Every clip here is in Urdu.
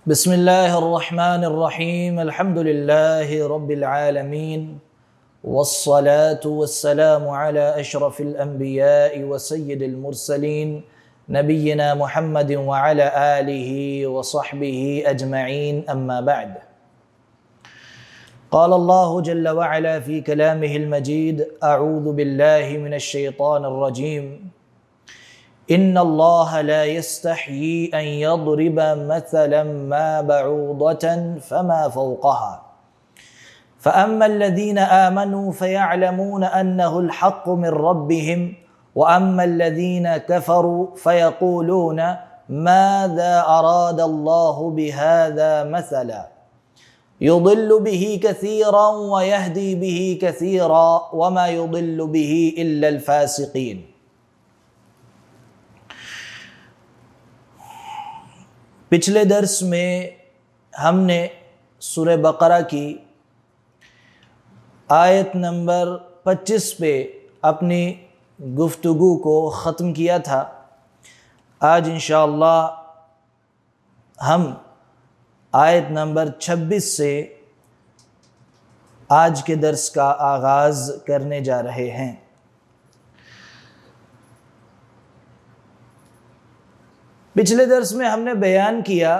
بسم اللہ الرحمن الرحیم الحمد للہ رب العالمین والصلاة والسلام علی اشرف الانبیاء وسید المرسلین نبینا محمد وعلی آلہ وصحبہ اجمعین اما بعد قال اللہ جل وعلا فی کلامہ المجید اعوذ باللہ من الشیطان الرجیم ان اللہ لا يستحيي ان يضرب مثلا ما بعوضة فما فوقها فاما الذين آمنوا فيعلمون انه الحق من ربهم واما الذين كفروا فيقولون ماذا اراد الله بهذا مثلا يضل به كثيرا ويهدي به كثيرا وما يضل به الا الفاسقين۔ پچھلے درس میں ہم نے سورہ بقرہ کی آیت نمبر 25 پہ اپنی گفتگو کو ختم کیا تھا۔ آج انشاءاللہ ہم آیت نمبر 26 سے آج کے درس کا آغاز کرنے جا رہے ہیں۔ پچھلے درس میں ہم نے بیان کیا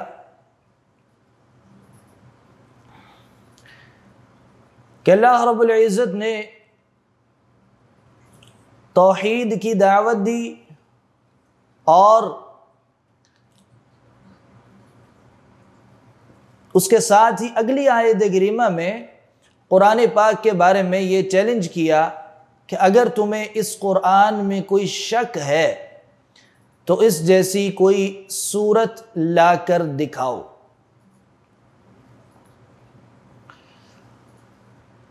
کہ اللہ رب العزت نے توحید کی دعوت دی اور اس کے ساتھ ہی اگلی آیت کریمہ میں قرآن پاک کے بارے میں یہ چیلنج کیا کہ اگر تمہیں اس قرآن میں کوئی شک ہے تو اس جیسی کوئی صورت لا کر دکھاؤ،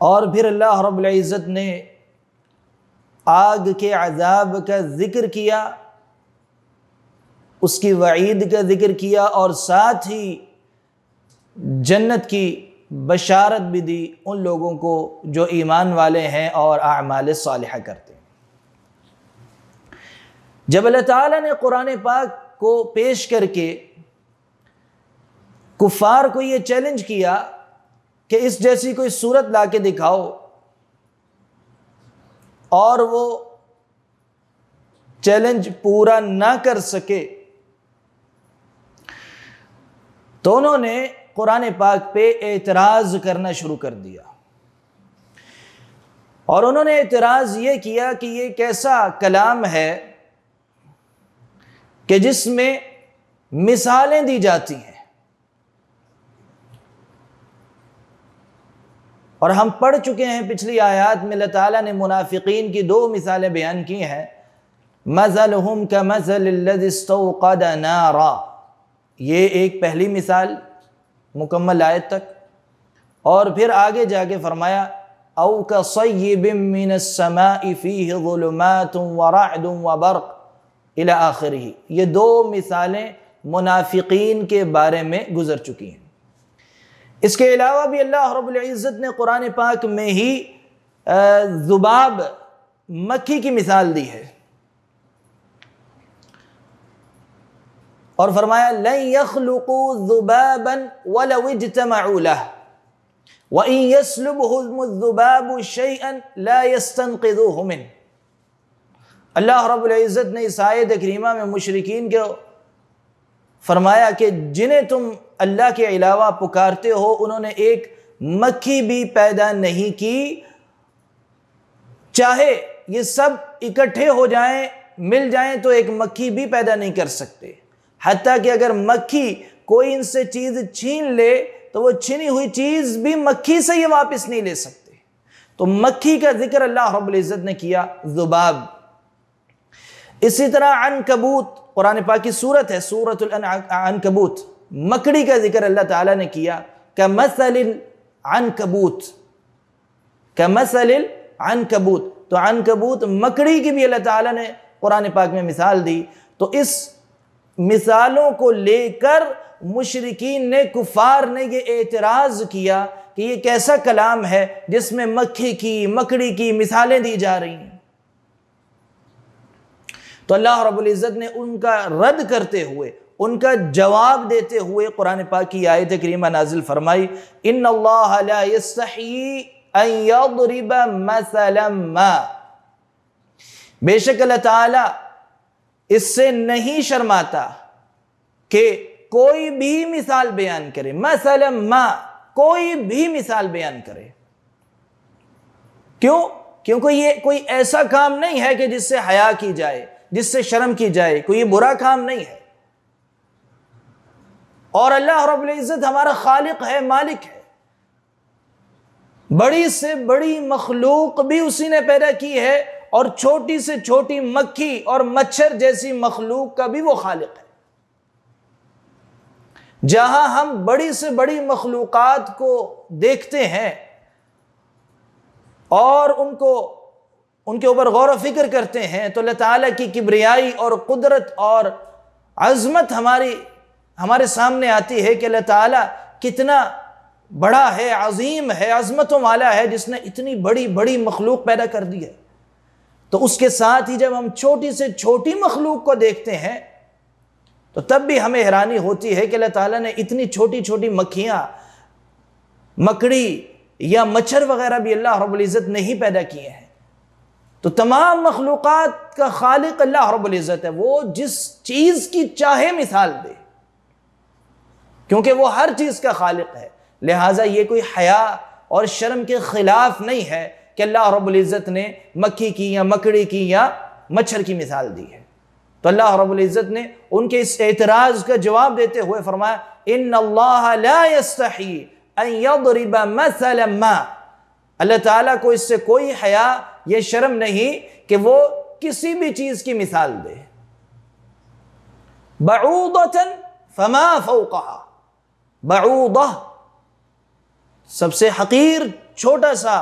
اور پھر اللہ رب العزت نے آگ کے عذاب کا ذکر کیا، اس کی وعید کا ذکر کیا، اور ساتھ ہی جنت کی بشارت بھی دی ان لوگوں کو جو ایمان والے ہیں اور اعمال صالحہ کرتے ہیں۔ جب اللہ تعالیٰ نے قرآن پاک کو پیش کر کے کفار کو یہ چیلنج کیا کہ اس جیسی کوئی صورت لا کے دکھاؤ، اور وہ چیلنج پورا نہ کر سکے، تو انہوں نے قرآن پاک پہ اعتراض کرنا شروع کر دیا، اور انہوں نے اعتراض یہ کیا کہ یہ کیسا کلام ہے کہ جس میں مثالیں دی جاتی ہیں، اور ہم پڑھ چکے ہیں پچھلی آیات میں اللہ تعالیٰ نے منافقین کی 2 مثالیں بیان کی ہیں۔ مثلہم کمثل الذی استوقد نارا، یہ ایک پہلی مثال مکمل آیت تک، اور پھر آگے جا کے فرمایا او کصیب من السماء فیہ ظلمات ورعد وبرق الی آخرہ۔ یہ 2 مثالیں منافقین کے بارے میں گزر چکی ہیں۔ اس کے علاوہ بھی اللہ رب العزت نے قرآن پاک میں ہی ذباب مکھی کی مثال دی ہے، اور فرمایا لن يخلقوا ذبابا ولو اجتمعوا له وان يسلبهم الذباب شيئا لا يستنقذوه منه۔ اللہ رب العزت نے اس آیت کریمہ میں مشرکین کو فرمایا کہ جنہیں تم اللہ کے علاوہ پکارتے ہو انہوں نے ایک مکھی بھی پیدا نہیں کی، چاہے یہ سب اکٹھے ہو جائیں مل جائیں تو ایک مکھی بھی پیدا نہیں کر سکتے، حتیٰ کہ اگر مکھی کوئی ان سے چیز چھین لے تو وہ چھینی ہوئی چیز بھی مکھی سے یہ واپس نہیں لے سکتے۔ تو مکھی کا ذکر اللہ رب العزت نے کیا، ذباب۔ اسی طرح عنکبوت، قرآن پاک کی سورت ہے سورۃ العنکبوت، مکڑی کا ذکر اللہ تعالیٰ نے کیا، کمثل العنکبوت، کمثل العنکبوت، تو عنکبوت مکڑی کی بھی اللہ تعالیٰ نے قرآن پاک میں مثال دی۔ تو اس مثالوں کو لے کر مشرکین نے، کفار نے یہ اعتراض کیا کہ یہ کیسا کلام ہے جس میں مکھی کی مکڑی کی مثالیں دی جا رہی ہیں۔ تو اللہ رب العزت نے ان کا رد کرتے ہوئے ان کا جواب دیتے ہوئے قرآن پاک کی آیت کریمہ نازل فرمائی، ان اللہ لا یستحیی ان یضرب مثلا ما، بے شک اللہ تعالیٰ اس سے نہیں شرماتا کہ کوئی بھی مثال بیان کرے، مثلا ما، کوئی بھی مثال بیان کرے۔ کیوں؟ کیونکہ یہ کوئی ایسا کام نہیں ہے کہ جس سے حیا کی جائے، جس سے شرم کی جائے، کوئی یہ برا کام نہیں ہے۔ اور اللہ رب العزت ہمارا خالق ہے، مالک ہے، بڑی سے بڑی مخلوق بھی اسی نے پیدا کی ہے، اور چھوٹی سے چھوٹی مکھی اور مچھر جیسی مخلوق کا بھی وہ خالق ہے۔ جہاں ہم بڑی سے بڑی مخلوقات کو دیکھتے ہیں اور ان کے اوپر غور و فکر کرتے ہیں، تو اللہ تعالیٰ کی کبریائی اور قدرت اور عظمت ہمارے سامنے آتی ہے کہ اللہ تعالیٰ کتنا بڑا ہے، عظیم ہے، عظمتوں والا ہے، جس نے اتنی بڑی بڑی مخلوق پیدا کر دی ہے۔ تو اس کے ساتھ ہی جب ہم چھوٹی سے چھوٹی مخلوق کو دیکھتے ہیں تو تب بھی ہمیں حیرانی ہوتی ہے کہ اللہ تعالیٰ نے اتنی چھوٹی چھوٹی مکھیاں، مکڑی یا مچھر وغیرہ بھی اللہ رب العزت نے ہی پیدا کیے ہیں۔ تو تمام مخلوقات کا خالق اللہ رب العزت ہے، وہ جس چیز کی چاہے مثال دے، کیونکہ وہ ہر چیز کا خالق ہے۔ لہٰذا یہ کوئی حیا اور شرم کے خلاف نہیں ہے کہ اللہ رب العزت نے مکھی کی یا مکڑی کی یا مچھر کی مثال دی ہے۔ تو اللہ رب العزت نے ان کے اس اعتراض کا جواب دیتے ہوئے فرمایا، ان اللہ لا یستحی ان یضرب مثلا ما، اللہ تعالیٰ کو اس سے کوئی حیا یہ شرم نہیں کہ وہ کسی بھی چیز کی مثال دے۔ بعوضۃ فما فوقہا، بعوضہ سب سے حقیر چھوٹا سا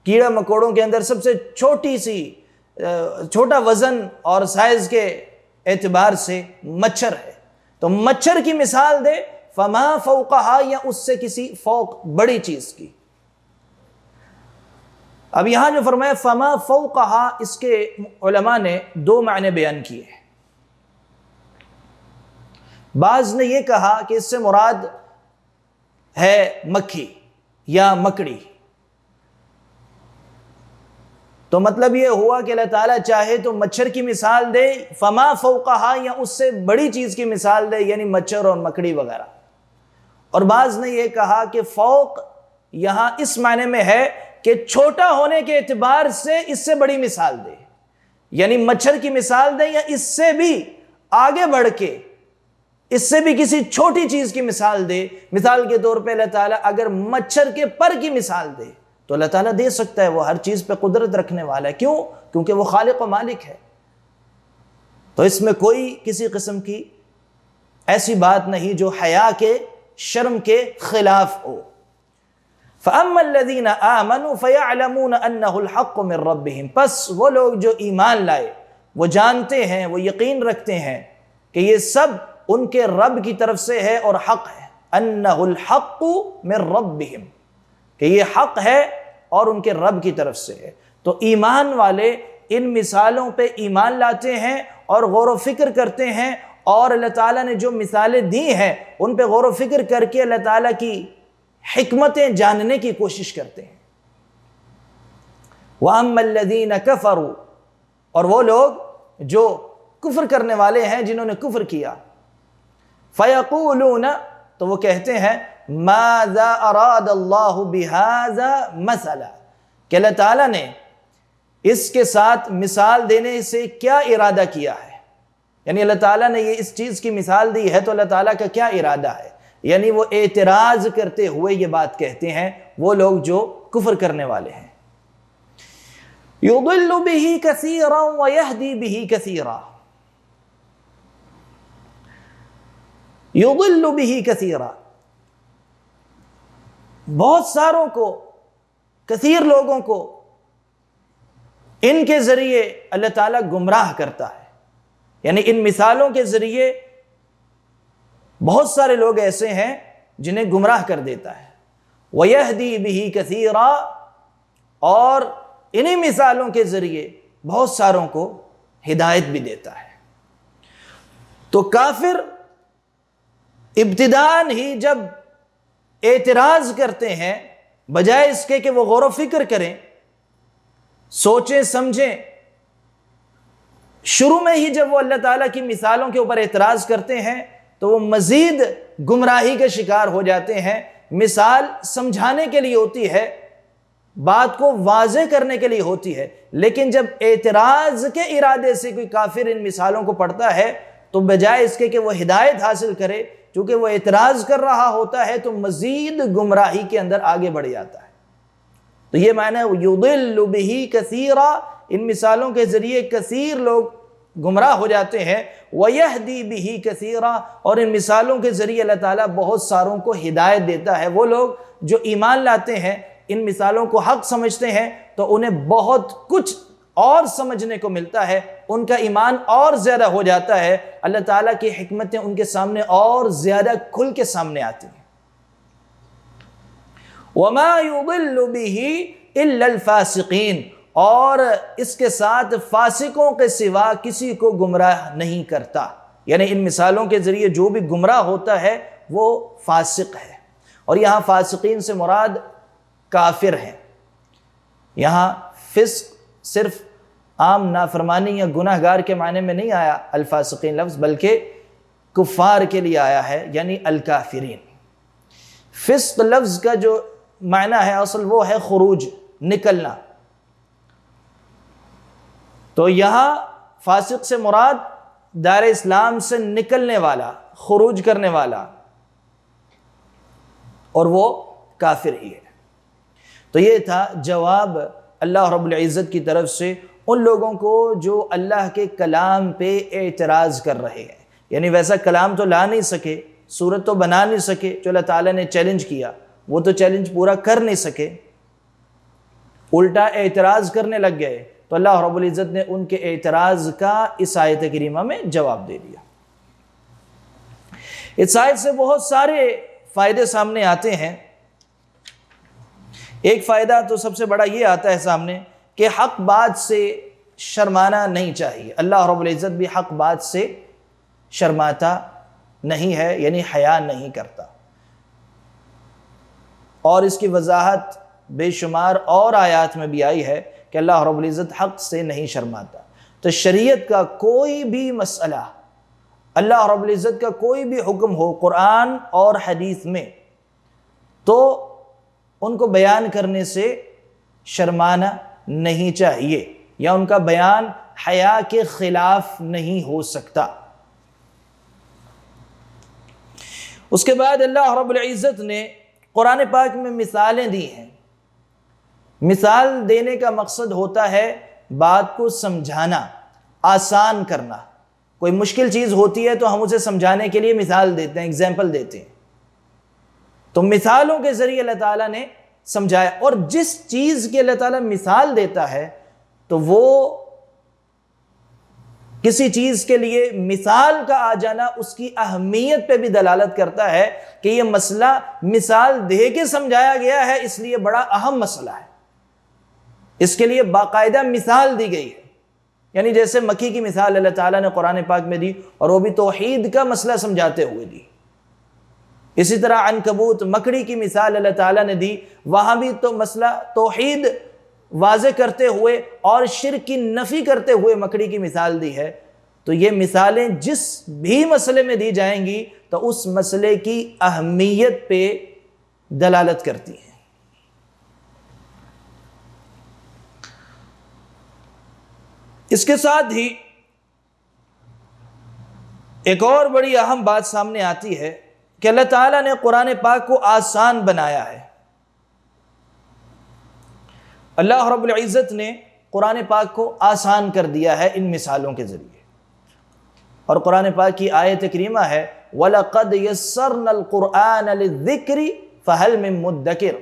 کیڑا مکوڑوں کے اندر سب سے چھوٹا وزن اور سائز کے اعتبار سے مچھر ہے، تو مچھر کی مثال دے، فما فوقہا، یا اس سے کسی فوق بڑی چیز کی۔ اب یہاں جو فرمایا فما فوقہا، اس کے علماء نے دو معنی بیان کیے ہیں۔ بعض نے یہ کہا کہ اس سے مراد ہے مکھی یا مکڑی، تو مطلب یہ ہوا کہ اللہ تعالیٰ چاہے تو مچھر کی مثال دے، فما فوقہا، یا اس سے بڑی چیز کی مثال دے، یعنی مچھر اور مکڑی وغیرہ۔ اور بعض نے یہ کہا کہ فوق یہاں اس معنی میں ہے کہ چھوٹا ہونے کے اعتبار سے اس سے بڑی مثال دے، یعنی مچھر کی مثال دے، یا اس سے بھی آگے بڑھ کے اس سے بھی کسی چھوٹی چیز کی مثال دے۔ مثال کے طور پہ اللہ تعالیٰ اگر مچھر کے پر کی مثال دے تو اللہ تعالیٰ دے سکتا ہے، وہ ہر چیز پہ قدرت رکھنے والا ہے۔ کیوں؟ کیونکہ وہ خالق و مالک ہے۔ تو اس میں کوئی کسی قسم کی ایسی بات نہیں جو حیا کے، شرم کے خلاف ہو۔ فَأَمَّا الَّذِينَ آمَنُوا فَيَعْلَمُونَ أَنَّهُ الْحَقُّ مِنْ رَبِّهِمْ، پس وہ لوگ جو ایمان لائے، وہ جانتے ہیں، وہ یقین رکھتے ہیں کہ یہ سب ان کے رب کی طرف سے ہے اور حق ہے۔ أَنَّهُ الْحَقُّ مِنْ رَبِّهِمْ، کہ یہ حق ہے اور ان کے رب کی طرف سے ہے۔ تو ایمان والے ان مثالوں پہ ایمان لاتے ہیں اور غور و فکر کرتے ہیں، اور اللہ تعالیٰ نے جو مثالیں دی ہیں ان پہ غور و فکر کر کے اللہ تعالیٰ کی حکمتیں جاننے کی کوشش کرتے ہیں۔ وَأَمَّا الَّذِينَ كَفَرُوا، اور وہ لوگ جو کفر کرنے والے ہیں، جنہوں نے کفر کیا، فَيَقُولُونَ، تو وہ کہتے ہیں، مَاذَا أَرَادَ اللَّهُ بِهَذَا مَثَلًا، کہ اللہ تعالیٰ نے اس کے ساتھ مثال دینے سے کیا ارادہ کیا ہے، یعنی اللہ تعالیٰ نے یہ اس چیز کی مثال دی ہے تو اللہ تعالیٰ کا کیا ارادہ ہے۔ یعنی وہ اعتراض کرتے ہوئے یہ بات کہتے ہیں، وہ لوگ جو کفر کرنے والے ہیں۔ يُضِلُّ بِهِ كَثِيرًا وَيَهْدِي بِهِ كَثِيرًا، يُضِلُّ بِهِ كَثِيرًا، بہت ساروں کو، کثیر لوگوں کو ان کے ذریعے اللہ تعالیٰ گمراہ کرتا ہے، یعنی ان مثالوں کے ذریعے بہت سارے لوگ ایسے ہیں جنہیں گمراہ کر دیتا ہے۔ وَيَهْدِي بِهِ كَثِيرًا، اور انہی مثالوں کے ذریعے بہت ساروں کو ہدایت بھی دیتا ہے۔ تو کافر ابتداءً ہی جب اعتراض کرتے ہیں، بجائے اس کے کہ وہ غور و فکر کریں، سوچیں سمجھیں، شروع میں ہی جب وہ اللہ تعالیٰ کی مثالوں کے اوپر اعتراض کرتے ہیں تو وہ مزید گمراہی کے شکار ہو جاتے ہیں۔ مثال سمجھانے کے لیے ہوتی ہے، بات کو واضح کرنے کے لیے ہوتی ہے، لیکن جب اعتراض کے ارادے سے کوئی کافر ان مثالوں کو پڑھتا ہے تو بجائے اس کے کہ وہ ہدایت حاصل کرے، چونکہ وہ اعتراض کر رہا ہوتا ہے تو مزید گمراہی کے اندر آگے بڑھ جاتا ہے۔ تو یہ معنی ہے یضل بہ کثیرا، ان مثالوں کے ذریعے کثیر لوگ گمراہ ہو جاتے ہیں، ویہدی بہ کثیرا، اور ان مثالوں کے ذریعے اللہ تعالیٰ بہت ساروں کو ہدایت دیتا ہے۔ وہ لوگ جو ایمان لاتے ہیں، ان مثالوں کو حق سمجھتے ہیں، تو انہیں بہت کچھ اور سمجھنے کو ملتا ہے، ان کا ایمان اور زیادہ ہو جاتا ہے، اللہ تعالیٰ کی حکمتیں ان کے سامنے اور زیادہ کھل کے سامنے آتی ہیں۔ وَمَا يُضِلُّ بِهِ إِلَّا الْفَاسِقِينَ، اور اس کے ساتھ فاسقوں کے سوا کسی کو گمراہ نہیں کرتا، یعنی ان مثالوں کے ذریعے جو بھی گمراہ ہوتا ہے وہ فاسق ہے۔ اور یہاں فاسقین سے مراد کافر ہیں۔ یہاں فسق صرف عام نافرمانی یا گناہ گار کے معنی میں نہیں آیا الفاسقین لفظ، بلکہ کفار کے لیے آیا ہے، یعنی الکافرین۔ فسق لفظ کا جو معنی ہے اصل وہ ہے خروج، نکلنا۔ تو یہاں فاسق سے مراد دار اسلام سے نکلنے والا، خروج کرنے والا، اور وہ کافر ہی ہے۔ تو یہ تھا جواب اللہ رب العزت کی طرف سے ان لوگوں کو جو اللہ کے کلام پہ اعتراض کر رہے ہیں، یعنی ویسا کلام تو لا نہیں سکے، صورت تو بنا نہیں سکے جو اللہ تعالیٰ نے چیلنج کیا، وہ تو چیلنج پورا کر نہیں سکے، الٹا اعتراض کرنے لگ گئے، تو اللہ رب العزت نے ان کے اعتراض کا اس آیت کریمہ میں جواب دے دیا۔ اس آیت سے بہت سارے فائدے سامنے آتے ہیں۔ ایک فائدہ تو سب سے بڑا یہ آتا ہے سامنے کہ حق بات سے شرمانا نہیں چاہیے۔ اللہ رب العزت بھی حق بات سے شرماتا نہیں ہے، یعنی حیا نہیں کرتا، اور اس کی وضاحت بے شمار اور آیات میں بھی آئی ہے کہ اللہ رب العزت حق سے نہیں شرماتا۔ تو شریعت کا کوئی بھی مسئلہ، اللہ رب العزت کا کوئی بھی حکم ہو قرآن اور حدیث میں، تو ان کو بیان کرنے سے شرمانا نہیں چاہیے، یا ان کا بیان حیا کے خلاف نہیں ہو سکتا۔ اس کے بعد اللہ رب العزت نے قرآن پاک میں مثالیں دی ہیں۔ مثال دینے کا مقصد ہوتا ہے بات کو سمجھانا، آسان کرنا۔ کوئی مشکل چیز ہوتی ہے تو ہم اسے سمجھانے کے لیے مثال دیتے ہیں، اگزامپل دیتے ہیں۔ تو مثالوں کے ذریعے اللہ تعالیٰ نے سمجھایا، اور جس چیز کی اللہ تعالیٰ مثال دیتا ہے تو وہ کسی چیز کے لیے مثال کا آ جانا اس کی اہمیت پہ بھی دلالت کرتا ہے کہ یہ مسئلہ مثال دے کے سمجھایا گیا ہے، اس لیے بڑا اہم مسئلہ ہے، اس کے لیے باقاعدہ مثال دی گئی ہے۔ یعنی جیسے مکھی کی مثال اللہ تعالیٰ نے قرآن پاک میں دی، اور وہ بھی توحید کا مسئلہ سمجھاتے ہوئے دی۔ اسی طرح عنکبوت مکڑی کی مثال اللہ تعالیٰ نے دی، وہاں بھی تو مسئلہ توحید واضح کرتے ہوئے اور شرک کی نفی کرتے ہوئے مکڑی کی مثال دی ہے۔ تو یہ مثالیں جس بھی مسئلے میں دی جائیں گی تو اس مسئلے کی اہمیت پہ دلالت کرتی ہیں۔ اس کے ساتھ ہی ایک اور بڑی اہم بات سامنے آتی ہے کہ اللہ تعالیٰ نے قرآن پاک کو آسان بنایا ہے۔ اللہ رب العزت نے قرآن پاک کو آسان کر دیا ہے ان مثالوں کے ذریعے، اور قرآن پاک کی آیت کریمہ ہے وَلَقَدْ يَسَّرْنَا الْقُرْآنَ لِلذِّكْرِ فَهَلْ مِن مُدَّكِرٍ۔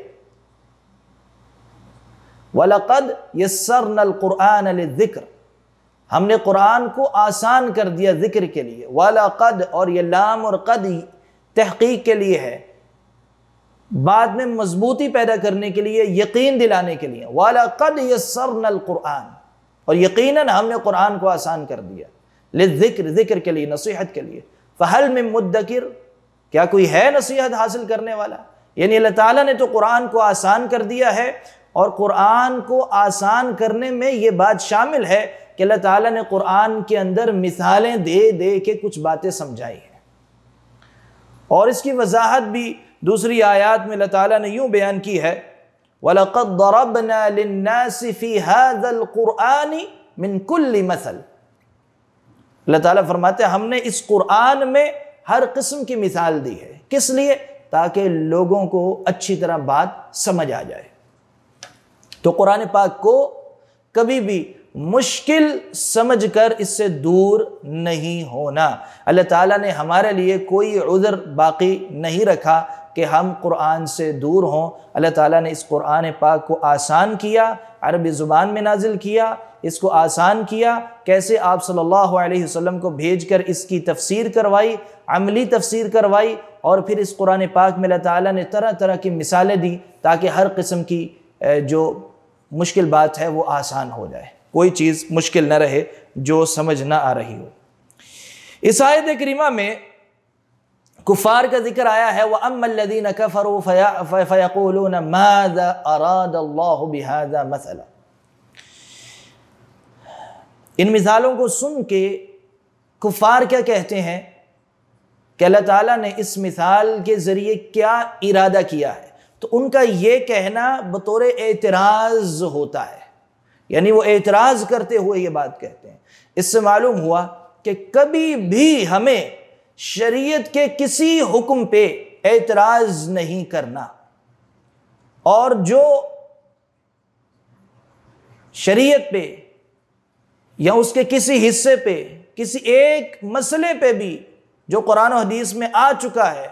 وَلَقَدْ يَسَّرْنَا الْقُرْآنَ لِلذِّكْرِ، ہم نے قرآن کو آسان کر دیا ذکر کے لیے۔ وَلَقَدْ، اور یہ لام اور قد تحقیق کے لیے ہے، بعد میں مضبوطی پیدا کرنے کے لیے، یقین دلانے کے لیے۔ وَلَقَدْ يَسَّرْنَا الْقُرْآنَ، اور یقیناً ہم نے قرآن کو آسان کر دیا۔ للذکر، ذکر کے لیے، نصیحت کے لیے. فہل من مدکر، کیا کوئی ہے نصیحت حاصل کرنے والا؟ یعنی اللہ تعالیٰ نے تو قرآن کو آسان کر دیا ہے، اور قرآن کو آسان کرنے میں یہ بات شامل ہے کہ اللہ تعالیٰ نے قرآن کے اندر مثالیں دے دے کے کچھ باتیں سمجھائی ہیں. اور اس کی وضاحت بھی دوسری آیات میں اللہ تعالیٰ نے یوں بیان کی ہے، وَلَقَدْ ضَرَبْنَا لِلنَّاسِ فِي هَذَا الْقُرْآنِ مِنْ كُلِّ مَثَلٍ. اللہ تعالیٰ فرماتے ہیں ہم نے اس قرآن میں ہر قسم کی مثال دی ہے. کس لیے؟ تاکہ لوگوں کو اچھی طرح بات سمجھ آ جائے. تو قرآن پاک کو کبھی بھی مشکل سمجھ کر اس سے دور نہیں ہونا. اللہ تعالیٰ نے ہمارے لیے کوئی عذر باقی نہیں رکھا کہ ہم قرآن سے دور ہوں. اللہ تعالیٰ نے اس قرآن پاک کو آسان کیا، عربی زبان میں نازل کیا، اس کو آسان کیا. کیسے؟ آپ صلی اللہ علیہ وسلم کو بھیج کر اس کی تفسیر کروائی، عملی تفسیر کروائی، اور پھر اس قرآن پاک میں اللہ تعالیٰ نے طرح طرح کی مثالیں دی تاکہ ہر قسم کی جو مشکل بات ہے وہ آسان ہو جائے، کوئی چیز مشکل نہ رہے جو سمجھ نہ آ رہی ہو. اس آیت کریمہ میں کفار کا ذکر آیا ہے، وَأَمَّا الَّذِينَ كَفَرُوا فَيَقُولُونَ مَاذَا أَرَادَ اللَّهُ بِهَذَا مَثَلًا. ان مثالوں کو سن کے کفار کیا کہتے ہیں کہ اللہ تعالیٰ نے اس مثال کے ذریعے کیا ارادہ کیا ہے. تو ان کا یہ کہنا بطور اعتراض ہوتا ہے، یعنی وہ اعتراض کرتے ہوئے یہ بات کہتے ہیں. اس سے معلوم ہوا کہ کبھی بھی ہمیں شریعت کے کسی حکم پہ اعتراض نہیں کرنا، اور جو شریعت پہ یا اس کے کسی حصے پہ، کسی ایک مسئلے پہ بھی جو قرآن و حدیث میں آ چکا ہے،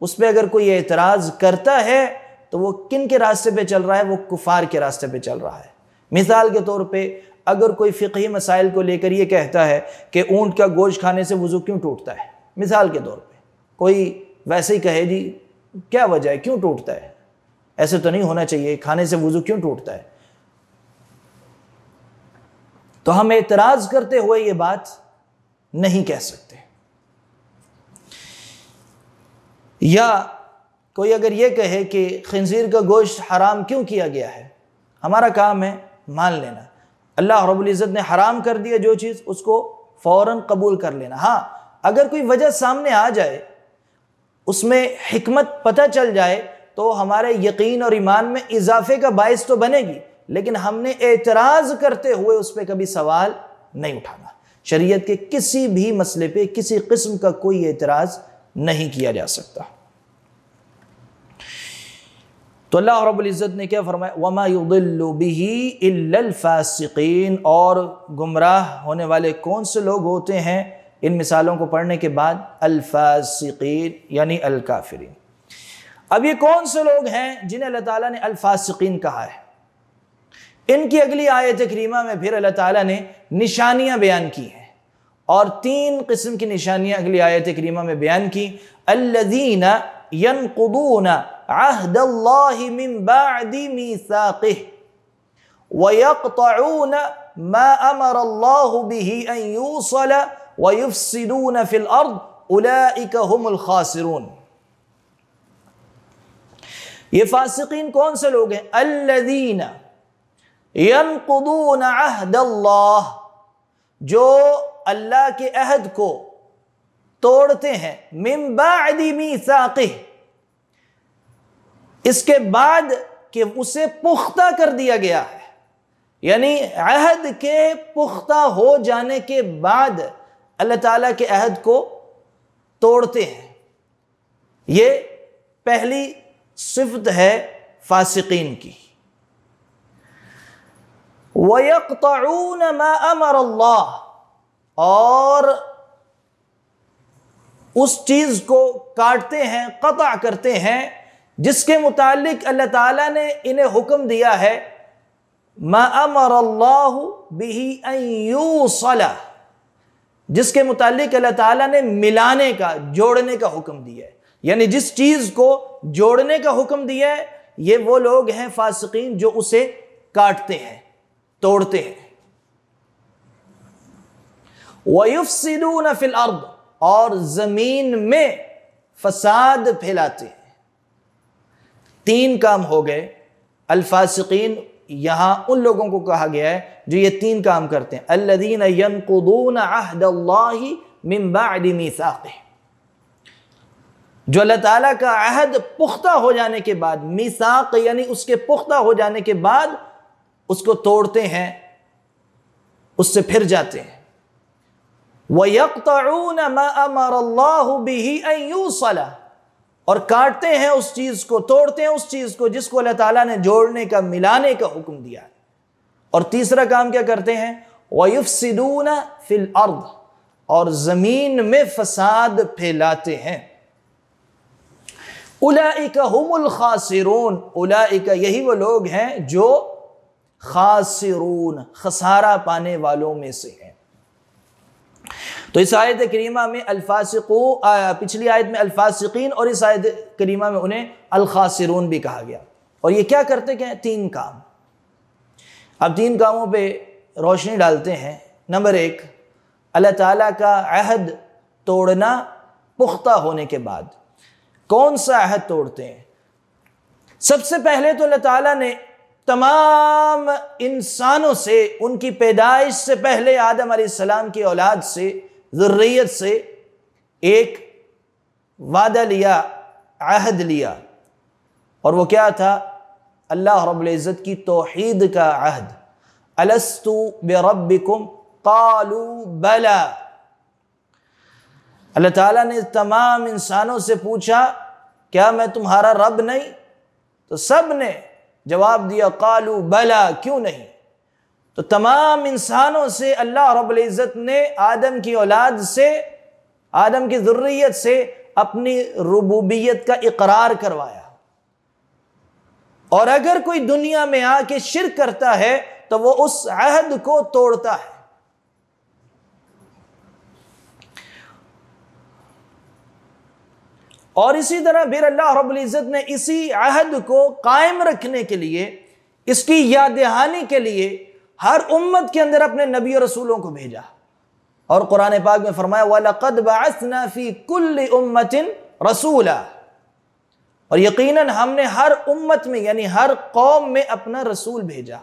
اس پہ اگر کوئی اعتراض کرتا ہے تو وہ کن کے راستے پہ چل رہا ہے؟ وہ کفار کے راستے پہ چل رہا ہے. مثال کے طور پہ اگر کوئی فقہی مسائل کو لے کر یہ کہتا ہے کہ اونٹ کا گوشت کھانے سے وضو کیوں ٹوٹتا ہے، مثال کے طور پہ کوئی ویسے ہی کہے جی کیا وجہ ہے، کیوں ٹوٹتا ہے، ایسے تو نہیں ہونا چاہیے، کھانے سے وضو کیوں ٹوٹتا ہے، تو ہم اعتراض کرتے ہوئے یہ بات نہیں کہہ سکتے. یا کوئی اگر یہ کہے کہ خنزیر کا گوشت حرام کیوں کیا گیا ہے، ہمارا کام ہے مان لینا. اللہ رب العزت نے حرام کر دیا جو چیز، اس کو فوراً قبول کر لینا. ہاں اگر کوئی وجہ سامنے آ جائے، اس میں حکمت پتہ چل جائے، تو ہمارے یقین اور ایمان میں اضافے کا باعث تو بنے گی، لیکن ہم نے اعتراض کرتے ہوئے اس پہ کبھی سوال نہیں اٹھانا. شریعت کے کسی بھی مسئلے پہ کسی قسم کا کوئی اعتراض نہیں کیا جا سکتا. تو اللہ رب العزت نے کیا فرمایا؟ وَمَا يُضِلُّ بِهِ إِلَّا الْفَاسِقِينَ. اور گمراہ ہونے والے کون سے لوگ ہوتے ہیں ان مثالوں کو پڑھنے کے بعد؟ الفاسقین یعنی الکافرین. اب یہ کون سے لوگ ہیں جنہیں اللہ تعالیٰ نے الفاسقین کہا ہے؟ ان کی اگلی آیت کریمہ میں پھر اللہ تعالیٰ نے نشانیاں بیان کی ہیں، اور 3 قسم کی نشانیاں اگلی آیت کریمہ میں بیان کی. الذین ينقضون عہد اللہ من بعد میثاقہ ويقطعون ما امر اللہ به ان یوصل ويفسدون في الارض اولئک هم الخاسرون. یہ فاسقین کون سے لوگ ہیں؟ الذین ينقضون عہد اللہ، جو اللہ کے عہد کو توڑتے ہیں، من بعد میثاقہ، اس کے بعد کہ اسے پختہ کر دیا گیا ہے، یعنی عہد کے پختہ ہو جانے کے بعد اللہ تعالیٰ کے عہد کو توڑتے ہیں. یہ پہلی صفت ہے فاسقین کی. وَيَقْطَعُونَ مَا أَمَرَ اللَّهُ، اور اس چیز کو کاٹتے ہیں، قطع کرتے ہیں جس کے متعلق اللہ تعالیٰ نے انہیں حکم دیا ہے. مَا أَمَرَ اللَّهُ بِهِ أَن يُوصَلَ، جس کے متعلق اللہ تعالیٰ نے ملانے کا، جوڑنے کا حکم دیا ہے. یعنی جس چیز کو جوڑنے کا حکم دیا ہے، یہ وہ لوگ ہیں فاسقین جو اسے کاٹتے ہیں، توڑتے ہیں. وَيُفْسِدُونَ فِي الْأَرْضِ، اور زمین میں فساد پھیلاتے ہیں۔ تین کام ہو گئے۔ الفاسقین یہاں ان لوگوں کو کہا گیا ہے جو یہ تین کام کرتے ہیں، الذین ینقضون عہد اللہ من بعد میثاقہ، جو اللہ تعالیٰ کا عہد پختہ ہو جانے کے بعد، میثاق یعنی اس کے پختہ ہو جانے کے بعد اس کو توڑتے ہیں، اس سے پھر جاتے ہیں۔ وَيَقْطَعُونَ مَا أَمَرَ اللَّهُ بِهِ أَن يُوصَلَ، اور کاٹتے ہیں اس چیز کو، توڑتے ہیں اس چیز کو جس کو اللہ تعالیٰ نے جوڑنے کا، ملانے کا حکم دیا ہے۔ اور تیسرا کام کیا کرتے ہیں؟ وَيُفْسِدُونَ فِي الْأَرْضِ، اور زمین میں فساد پھیلاتے ہیں۔ اولئک هم الخاسرون، اولئک یہی وہ لوگ ہیں جو خاسرون، خسارہ پانے والوں میں سے ہیں۔ تو اس آیت کریمہ میں پچھلی آیت میں الفاسقین، اور اس آیت کریمہ میں انہیں الخاسرون بھی کہا گیا۔ اور یہ کیا کرتے ہیں؟ تین کام۔ اب تین کاموں پہ روشنی ڈالتے ہیں۔ نمبر 1، اللہ تعالیٰ کا عہد توڑنا پختہ ہونے کے بعد۔ کون سا عہد توڑتے ہیں؟ سب سے پہلے تو اللہ تعالیٰ نے تمام انسانوں سے، ان کی پیدائش سے پہلے آدم علیہ السلام کی اولاد سے، ذریت سے ایک وعدہ لیا، عہد لیا، اور وہ کیا تھا؟ اللہ رب العزت کی توحید کا عہد۔ الست بربکم قالوا بلا، اللہ تعالیٰ نے تمام انسانوں سے پوچھا کیا میں تمہارا رب نہیں؟ تو سب نے جواب دیا قالوا بلا، کیوں نہیں؟ تو تمام انسانوں سے اللہ رب العزت نے آدم کی اولاد سے، آدم کی ذریت سے اپنی ربوبیت کا اقرار کروایا۔ اور اگر کوئی دنیا میں آ کے شرک کرتا ہے تو وہ اس عہد کو توڑتا ہے۔ اور اسی طرح پھر اللہ رب العزت نے اسی عہد کو قائم رکھنے کے لیے، اس کی یاد دہانی کے لیے ہر امت کے اندر اپنے نبی اور رسولوں کو بھیجا۔ اور قرآن پاک میں فرمایا وَلَقَدْ بَعَثْنَا فِي كُلِّ أُمَّةٍ رَسُولًا، اور یقیناً ہم نے ہر امت میں یعنی ہر قوم میں اپنا رسول بھیجا۔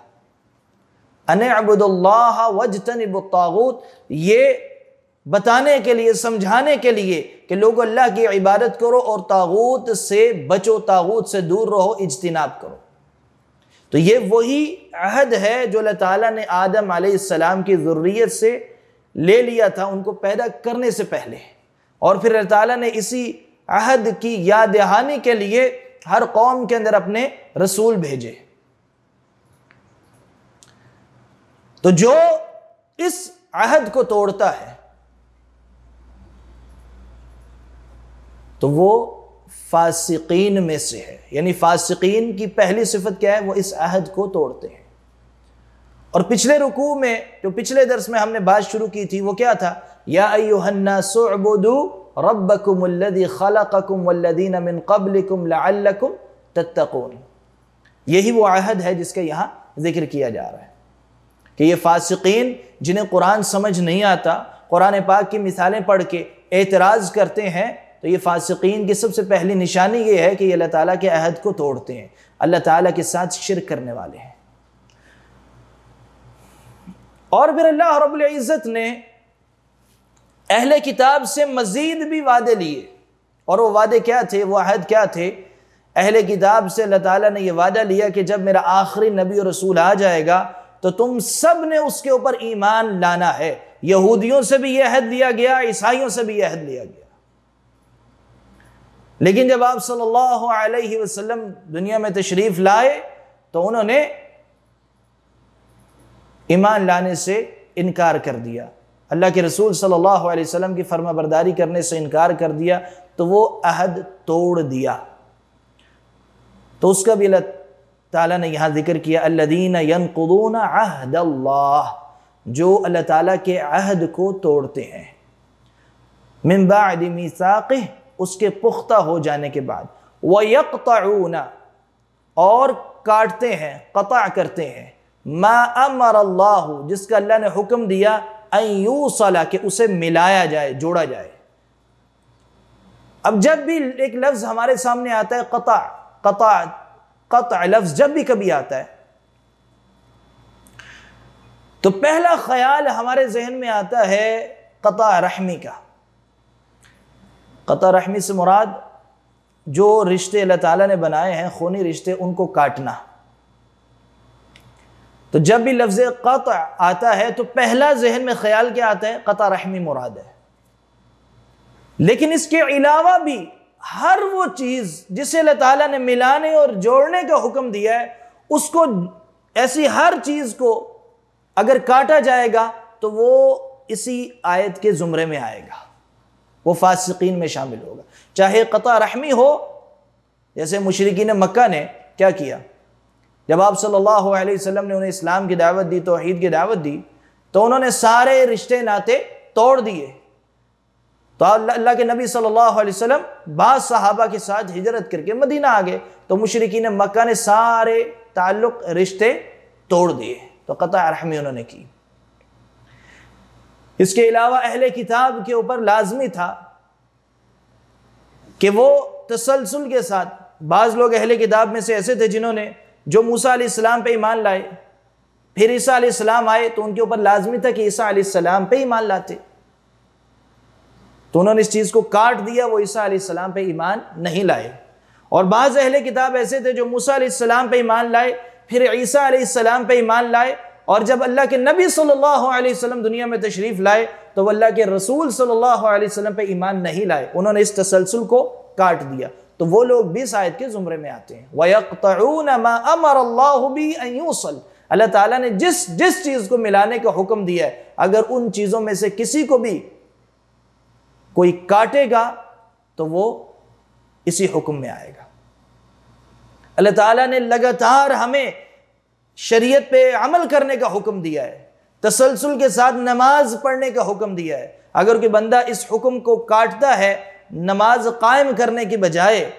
أَنِ اعْبُدُوا اللَّهَ وَاجْتَنِبُوا الطَّاغُوتَ، یہ بتانے کے لیے، سمجھانے کے لیے کہ لوگوں اللہ کی عبادت کرو اور طاغوت سے بچو، طاغوت سے دور رہو، اجتناب کرو۔ تو یہ وہی عہد ہے جو اللہ تعالیٰ نے آدم علیہ السلام کی ذریت سے لے لیا تھا ان کو پیدا کرنے سے پہلے، اور پھر اللہ تعالیٰ نے اسی عہد کی یاد دہانی کے لیے ہر قوم کے اندر اپنے رسول بھیجے۔ تو جو اس عہد کو توڑتا ہے تو وہ فاسقین میں سے ہے، یعنی فاسقین کی پہلی صفت کیا ہے؟ وہ اس عہد کو توڑتے ہیں۔ اور پچھلے رکوع میں، جو پچھلے درس میں ہم نے بات شروع کی تھی، وہ کیا تھا؟ یا ایھا الناس اعبدوا ربکم الذی خلقکم والذین من قبلکم لعلکم تتقون۔ یہی وہ عہد ہے جس کا یہاں ذکر کیا جا رہا ہے کہ یہ فاسقین جنہیں قرآن سمجھ نہیں آتا، قرآن پاک کی مثالیں پڑھ کے اعتراض کرتے ہیں، تو یہ فاسقین کی سب سے پہلی نشانی یہ ہے کہ یہ اللہ تعالیٰ کے عہد کو توڑتے ہیں، اللہ تعالیٰ کے ساتھ شرک کرنے والے ہیں۔ اور پھر اللہ رب العزت نے اہل کتاب سے مزید بھی وعدے لیے، اور وہ وعدے کیا تھے؟ وہ عہد کیا تھے؟ اہل کتاب سے اللہ تعالیٰ نے یہ وعدہ لیا کہ جب میرا آخری نبی اور رسول آ جائے گا تو تم سب نے اس کے اوپر ایمان لانا ہے۔ یہودیوں سے بھی یہ عہد لیا گیا، عیسائیوں سے بھی یہ عہد لیا گیا، لیکن جب آپ صلی اللہ علیہ وسلم دنیا میں تشریف لائے تو انہوں نے ایمان لانے سے انکار کر دیا، اللہ کے رسول صلی اللہ علیہ وسلم کی فرما برداری کرنے سے انکار کر دیا، تو وہ عہد توڑ دیا۔ تو اس کا بھی اللہ تعالیٰ نے یہاں ذکر کیا الذین ینقضون عہد اللہ، جو اللہ تعالیٰ کے عہد کو توڑتے ہیں، من بعد میثاقہ، اس کے پختہ ہو جانے کے بعد، وَيَقْطَعُونَ، اور کاٹتے ہیں، قطع کرتے ہیں، ما امر اللہ، جس کا اللہ نے حکم دیا، ان یوصل کہ اسے ملایا جائے، جوڑا جائے۔ اب جب بھی ایک لفظ ہمارے سامنے آتا ہے، قطع لفظ جب بھی کبھی آتا ہے تو پہلا خیال ہمارے ذہن میں آتا ہے قطع رحمی کا۔ قطع رحمی سے مراد جو رشتے اللہ تعالیٰ نے بنائے ہیں، خونی رشتے، ان کو کاٹنا۔ تو جب بھی لفظ قطع آتا ہے تو پہلا ذہن میں خیال کیا آتا ہے؟ قطع رحمی مراد ہے۔ لیکن اس کے علاوہ بھی ہر وہ چیز جسے اللہ تعالیٰ نے ملانے اور جوڑنے کا حکم دیا ہے، اس کو، ایسی ہر چیز کو اگر کاٹا جائے گا تو وہ اسی آیت کے زمرے میں آئے گا، وہ فاسقین میں شامل ہوگا۔ چاہے قطع رحمی ہو، جیسے مشرکین مکہ نے کیا کیا، جب آپ صلی اللہ علیہ وسلم نے انہیں اسلام کی دعوت دی، توحید کی دعوت دی، تو انہوں نے سارے رشتے ناتے توڑ دیے۔ تو اللہ کے نبی صلی اللہ علیہ وسلم بعض صحابہ کے ساتھ ہجرت کر کے مدینہ آ گئے، تو مشرکین مکہ نے سارے تعلق، رشتے توڑ دیے، تو قطع رحمی انہوں نے کی۔ اس کے علاوہ اہل کتاب کے اوپر لازمی تھا کہ وہ تسلسل کے ساتھ، بعض لوگ اہل کتاب میں سے ایسے تھے جنہوں نے، جو موسیٰ علیہ السلام پہ ایمان لائے، پھر عیسیٰ علیہ السلام آئے تو ان کے اوپر لازمی تھا کہ عیسیٰ علیہ السلام پہ ایمان لاتے، تو انہوں نے اس چیز کو کاٹ دیا، وہ عیسیٰ علیہ السلام پہ ایمان نہیں لائے۔ اور بعض اہل کتاب ایسے تھے جو موسیٰ علیہ السلام پہ ایمان لائے، پھر عیسیٰ علیہ السلام پہ ایمان لائے، اور جب اللہ کے نبی صلی اللہ علیہ وسلم دنیا میں تشریف لائے تو وہ اللہ کے رسول صلی اللہ علیہ وسلم پہ ایمان نہیں لائے، انہوں نے اس تسلسل کو کاٹ دیا، تو وہ لوگ بھی اس آیت کے زمرے میں آتے ہیں۔ وَيَقْطَعُونَ مَا أَمَرَ اللَّهُ بِهِ أَن يُوصَلَ، اللہ تعالیٰ نے جس چیز کو ملانے کا حکم دیا ہے، اگر ان چیزوں میں سے کسی کو بھی کوئی کاٹے گا تو وہ اسی حکم میں آئے گا۔ اللہ تعالیٰ نے لگاتار ہمیں شریعت پہ عمل کرنے کا حکم دیا ہے، تسلسل کے ساتھ نماز پڑھنے کا حکم دیا ہے۔ اگر کوئی بندہ اس حکم کو کاٹتا ہے، نماز قائم کرنے کی بجائے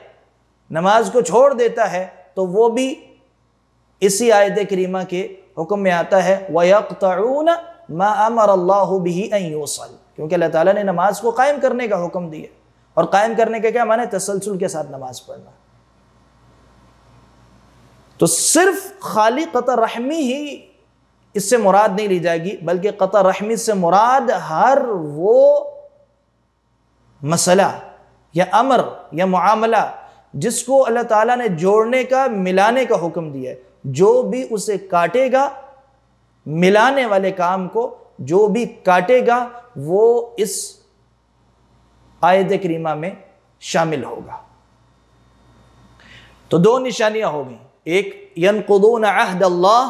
نماز کو چھوڑ دیتا ہے، تو وہ بھی اسی آیت کریمہ کے حکم میں آتا ہے وَيَقْطَعُونَ مَا أَمَرَ اللَّهُ بِهِ أَن يُوصَلَ، کیونکہ اللہ تعالیٰ نے نماز کو قائم کرنے کا حکم دیا، اور قائم کرنے کا کیا معنی ہے؟ تسلسل کے ساتھ نماز پڑھنا۔ تو صرف خالی قطع رحمی ہی اس سے مراد نہیں لی جائے گی، بلکہ قطع رحمی سے مراد ہر وہ مسئلہ یا امر یا معاملہ جس کو اللہ تعالیٰ نے جوڑنے کا، ملانے کا حکم دیا ہے، جو بھی اسے کاٹے گا، ملانے والے کام کو جو بھی کاٹے گا، وہ اس آیت کریمہ میں شامل ہوگا۔ تو دو نشانیاں ہو گئیں، ایک ینقضون عہد اللہ،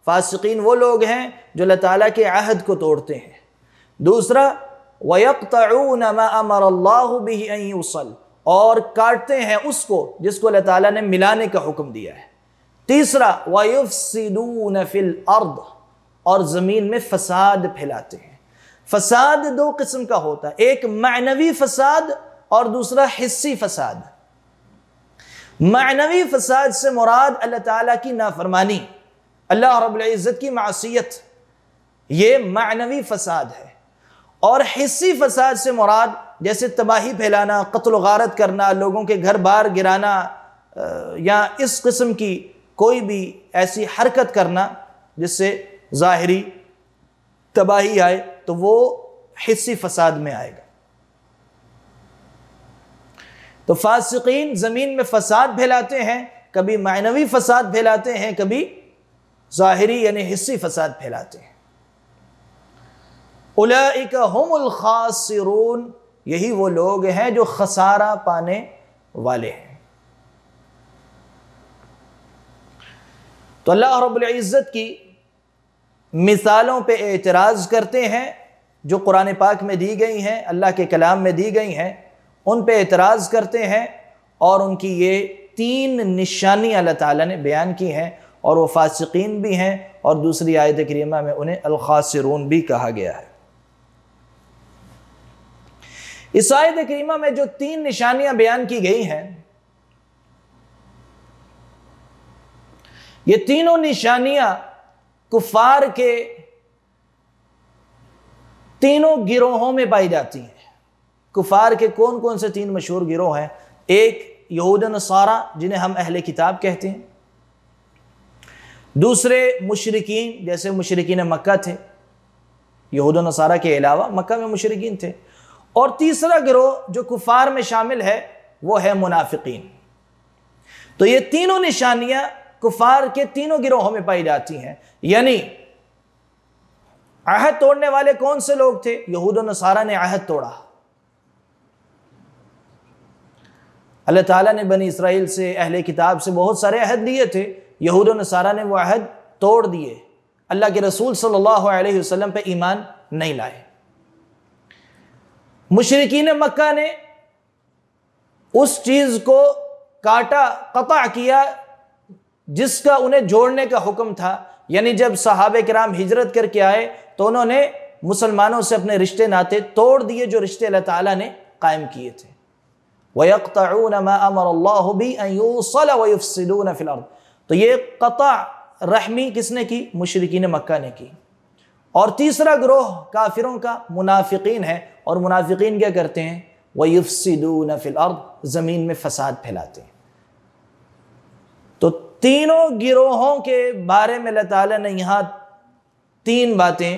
فاسقین وہ لوگ ہیں جو اللہ تعالیٰ کے عہد کو توڑتے ہیں، دوسرا وَيَقْطَعُونَ مَا أَمَرَ اللَّهُ بِهِ أَن يُوصَلَ، اور کاٹتے ہیں اس کو جس کو اللہ تعالیٰ نے ملانے کا حکم دیا ہے، تیسرا وَيُفْسِدُونَ فِي الْأَرْضِ، اور زمین میں فساد پھیلاتے ہیں۔ فساد دو قسم کا ہوتا ہے، ایک معنوی فساد اور دوسرا حسی فساد۔ معنوی فساد سے مراد اللہ تعالیٰ کی نافرمانی، اللہ رب العزت کی معصیت، یہ معنوی فساد ہے۔ اور حسی فساد سے مراد جیسے تباہی پھیلانا، قتل و غارت کرنا، لوگوں کے گھر بار گرانا، یا اس قسم کی کوئی بھی ایسی حرکت کرنا جس سے ظاہری تباہی آئے، تو وہ حسی فساد میں آئے گا۔ تو فاسقین زمین میں فساد پھیلاتے ہیں، کبھی معنوی فساد پھیلاتے ہیں، کبھی ظاہری یعنی حسی فساد پھیلاتے ہیں۔ اولئک هم الخاسرون، یہی وہ لوگ ہیں جو خسارہ پانے والے ہیں۔ تو اللہ رب العزت کی مثالوں پہ اعتراض کرتے ہیں جو قرآن پاک میں دی گئی ہیں، اللہ کے کلام میں دی گئی ہیں، ان پہ اعتراض کرتے ہیں، اور ان کی یہ تین نشانیاں اللہ تعالیٰ نے بیان کی ہیں، اور وہ فاسقین بھی ہیں، اور دوسری آیت کریمہ میں انہیں الخاسرون بھی کہا گیا ہے۔ اس آیت کریمہ میں جو تین نشانیاں بیان کی گئی ہیں، یہ تینوں نشانیاں کفار کے تینوں گروہوں میں پائی جاتی ہیں۔ کفار کے کون کون سے تین مشہور گروہ ہیں؟ ایک یہود و نصارہ جنہیں ہم اہل کتاب کہتے ہیں، دوسرے مشرکین جیسے مشرکین مکہ تھے، یہود و نصارہ کے علاوہ مکہ میں مشرکین تھے، اور تیسرا گروہ جو کفار میں شامل ہے وہ ہے منافقین۔ تو یہ تینوں نشانیاں کفار کے تینوں گروہوں میں پائی جاتی ہیں۔ یعنی عہد توڑنے والے کون سے لوگ تھے؟ یہود و نصارہ نے عہد توڑا۔ اللہ تعالیٰ نے بنی اسرائیل سے، اہل کتاب سے بہت سارے عہد دیے تھے، یہود و نصارہ نے وہ عہد توڑ دیے، اللہ کے رسول صلی اللہ علیہ وسلم پہ ایمان نہیں لائے۔ مشرکین مکہ نے اس چیز کو کاٹا، قطع کیا جس کا انہیں جوڑنے کا حکم تھا۔ یعنی جب صحابہ کرام ہجرت کر کے آئے تو انہوں نے مسلمانوں سے اپنے رشتے ناطے توڑ دیے جو رشتے اللہ تعالیٰ نے قائم کیے تھے۔ وَيَقْطَعُونَ مَا أَمَرَ اللَّهُ بِهِ أَن يُوصَلَ وَيُفْسِدُونَ فِي الْأَرْضِ۔ تو یہ قطع رحمی کس نے کی؟ مشرکین مکہ نے کی۔ اور تیسرا گروہ کافروں کا منافقین ہے، اور منافقین کیا کرتے ہیں؟ وَيُفْسِدُونَ فِي الْأَرْضِ، زمین میں فساد پھیلاتے ہیں۔ تو تینوں گروہوں کے بارے میں اللہ تعالیٰ نے یہاں تین باتیں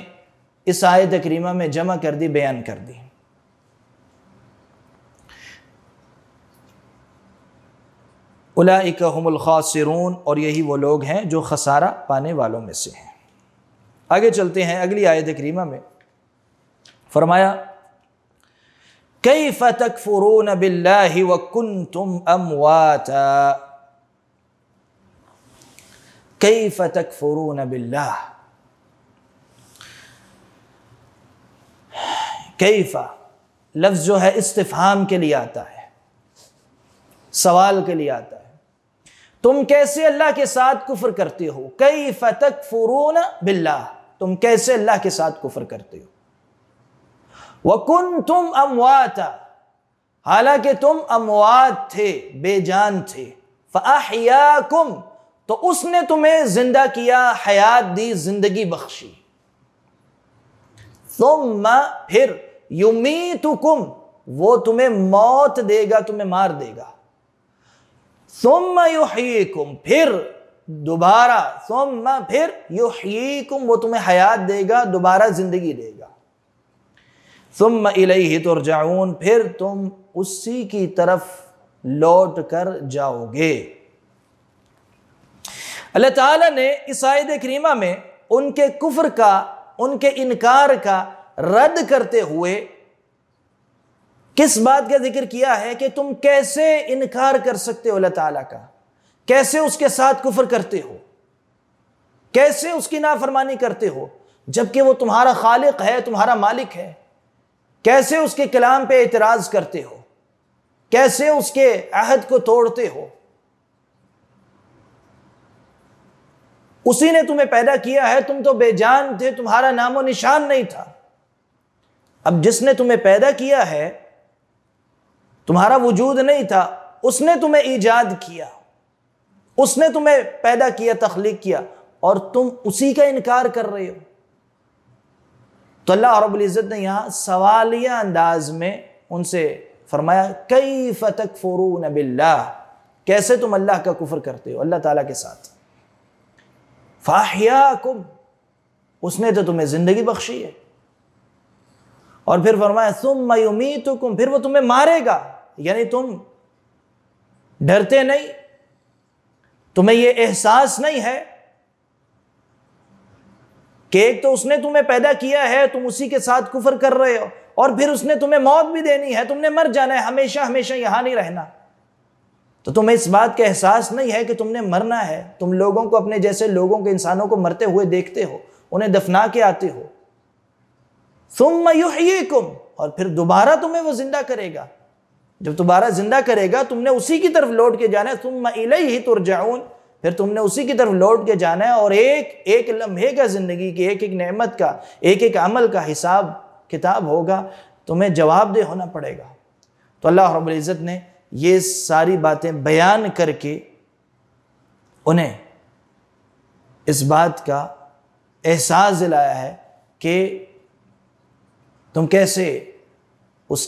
اس آیت کریمہ میں جمع کر دی، بیان کر دی۔ اولئک هم الخاسرون، اور یہی وہ لوگ ہیں جو خسارہ پانے والوں میں سے ہیں۔ آگے چلتے ہیں اگلی آیت کریمہ میں، فرمایا کیف تکفرون باللہ وکنتم امواتا، کیف تکفرون باللہ۔ کیف لفظ جو ہے استفہام کے لیے آتا ہے، سوال کے لیے آتا ہے، تم کیسے اللہ کے ساتھ کفر کرتے ہو؟ کیف تکفرون باللہ، تم کیسے اللہ کے ساتھ کفر کرتے ہو؟ وکنتم امواتا، حالانکہ تم اموات تھے، بے جان تھے، فاحیاکم، تو اس نے تمہیں زندہ کیا، حیات دی، زندگی بخشی۔ ثم، پھر، یمیتکم، وہ تمہیں موت دے گا، تمہیں مار دے گا۔ ثم یحییکم، پھر دوبارہ، ثم، پھر، یحییکم، وہ تمہیں حیات دے گا، دوبارہ زندگی دے گا۔ ثم الیہ ترجعون، پھر تم اسی کی طرف لوٹ کر جاؤ گے۔ اللہ تعالیٰ نے اس آیت کریمہ میں ان کے کفر کا، ان کے انکار کا رد کرتے ہوئے کس بات کا ذکر کیا ہے کہ تم کیسے انکار کر سکتے ہو اللہ تعالیٰ کا، کیسے اس کے ساتھ کفر کرتے ہو، کیسے اس کی نافرمانی کرتے ہو جبکہ وہ تمہارا خالق ہے، تمہارا مالک ہے، کیسے اس کے کلام پہ اعتراض کرتے ہو، کیسے اس کے عہد کو توڑتے ہو۔ اسی نے تمہیں پیدا کیا ہے، تم تو بے جان تھے، تمہارا نام و نشان نہیں تھا۔ اب جس نے تمہیں پیدا کیا ہے، تمہارا وجود نہیں تھا، اس نے تمہیں ایجاد کیا، اس نے تمہیں پیدا کیا، تخلیق کیا، اور تم اسی کا انکار کر رہے ہو۔ تو اللہ رب العزت نے یہاں سوالیہ انداز میں ان سے فرمایا کیف تکفرون باللہ، کیسے تم اللہ کا کفر کرتے ہو، اللہ تعالیٰ کے ساتھ۔ فاحیاکم، اس نے تو تمہیں زندگی بخشی ہے، اور پھر فرمایا ثم یمیتکم، پھر وہ تمہیں مارے گا۔ یعنی تم ڈرتے نہیں، تمہیں یہ احساس نہیں ہے کہ ایک تو اس نے تمہیں پیدا کیا ہے، تم اسی کے ساتھ کفر کر رہے ہو، اور پھر اس نے تمہیں موت بھی دینی ہے، تم نے مر جانا ہے، ہمیشہ ہمیشہ یہاں نہیں رہنا۔ تو تمہیں اس بات کا احساس نہیں ہے کہ تم نے مرنا ہے، تم لوگوں کو، اپنے جیسے لوگوں کے، انسانوں کو مرتے ہوئے دیکھتے ہو، انہیں دفنا کے آتے ہو۔ ثم یحییکم، اور پھر دوبارہ تمہیں وہ زندہ کرے گا، جب دوبارہ زندہ کرے گا تم نے اسی کی طرف لوٹ کے جانا ہے۔ ثم الیہ ترجعون، پھر تم نے اسی کی طرف لوٹ کے جانا ہے، اور ایک ایک لمحے کا زندگی کی، ایک ایک نعمت کا، ایک ایک عمل کا حساب کتاب ہوگا، تمہیں جواب دہ ہونا پڑے گا۔ تو اللہ رب العزت نے یہ ساری باتیں بیان کر کے انہیں اس بات کا احساس دلایا ہے کہ تم کیسے اس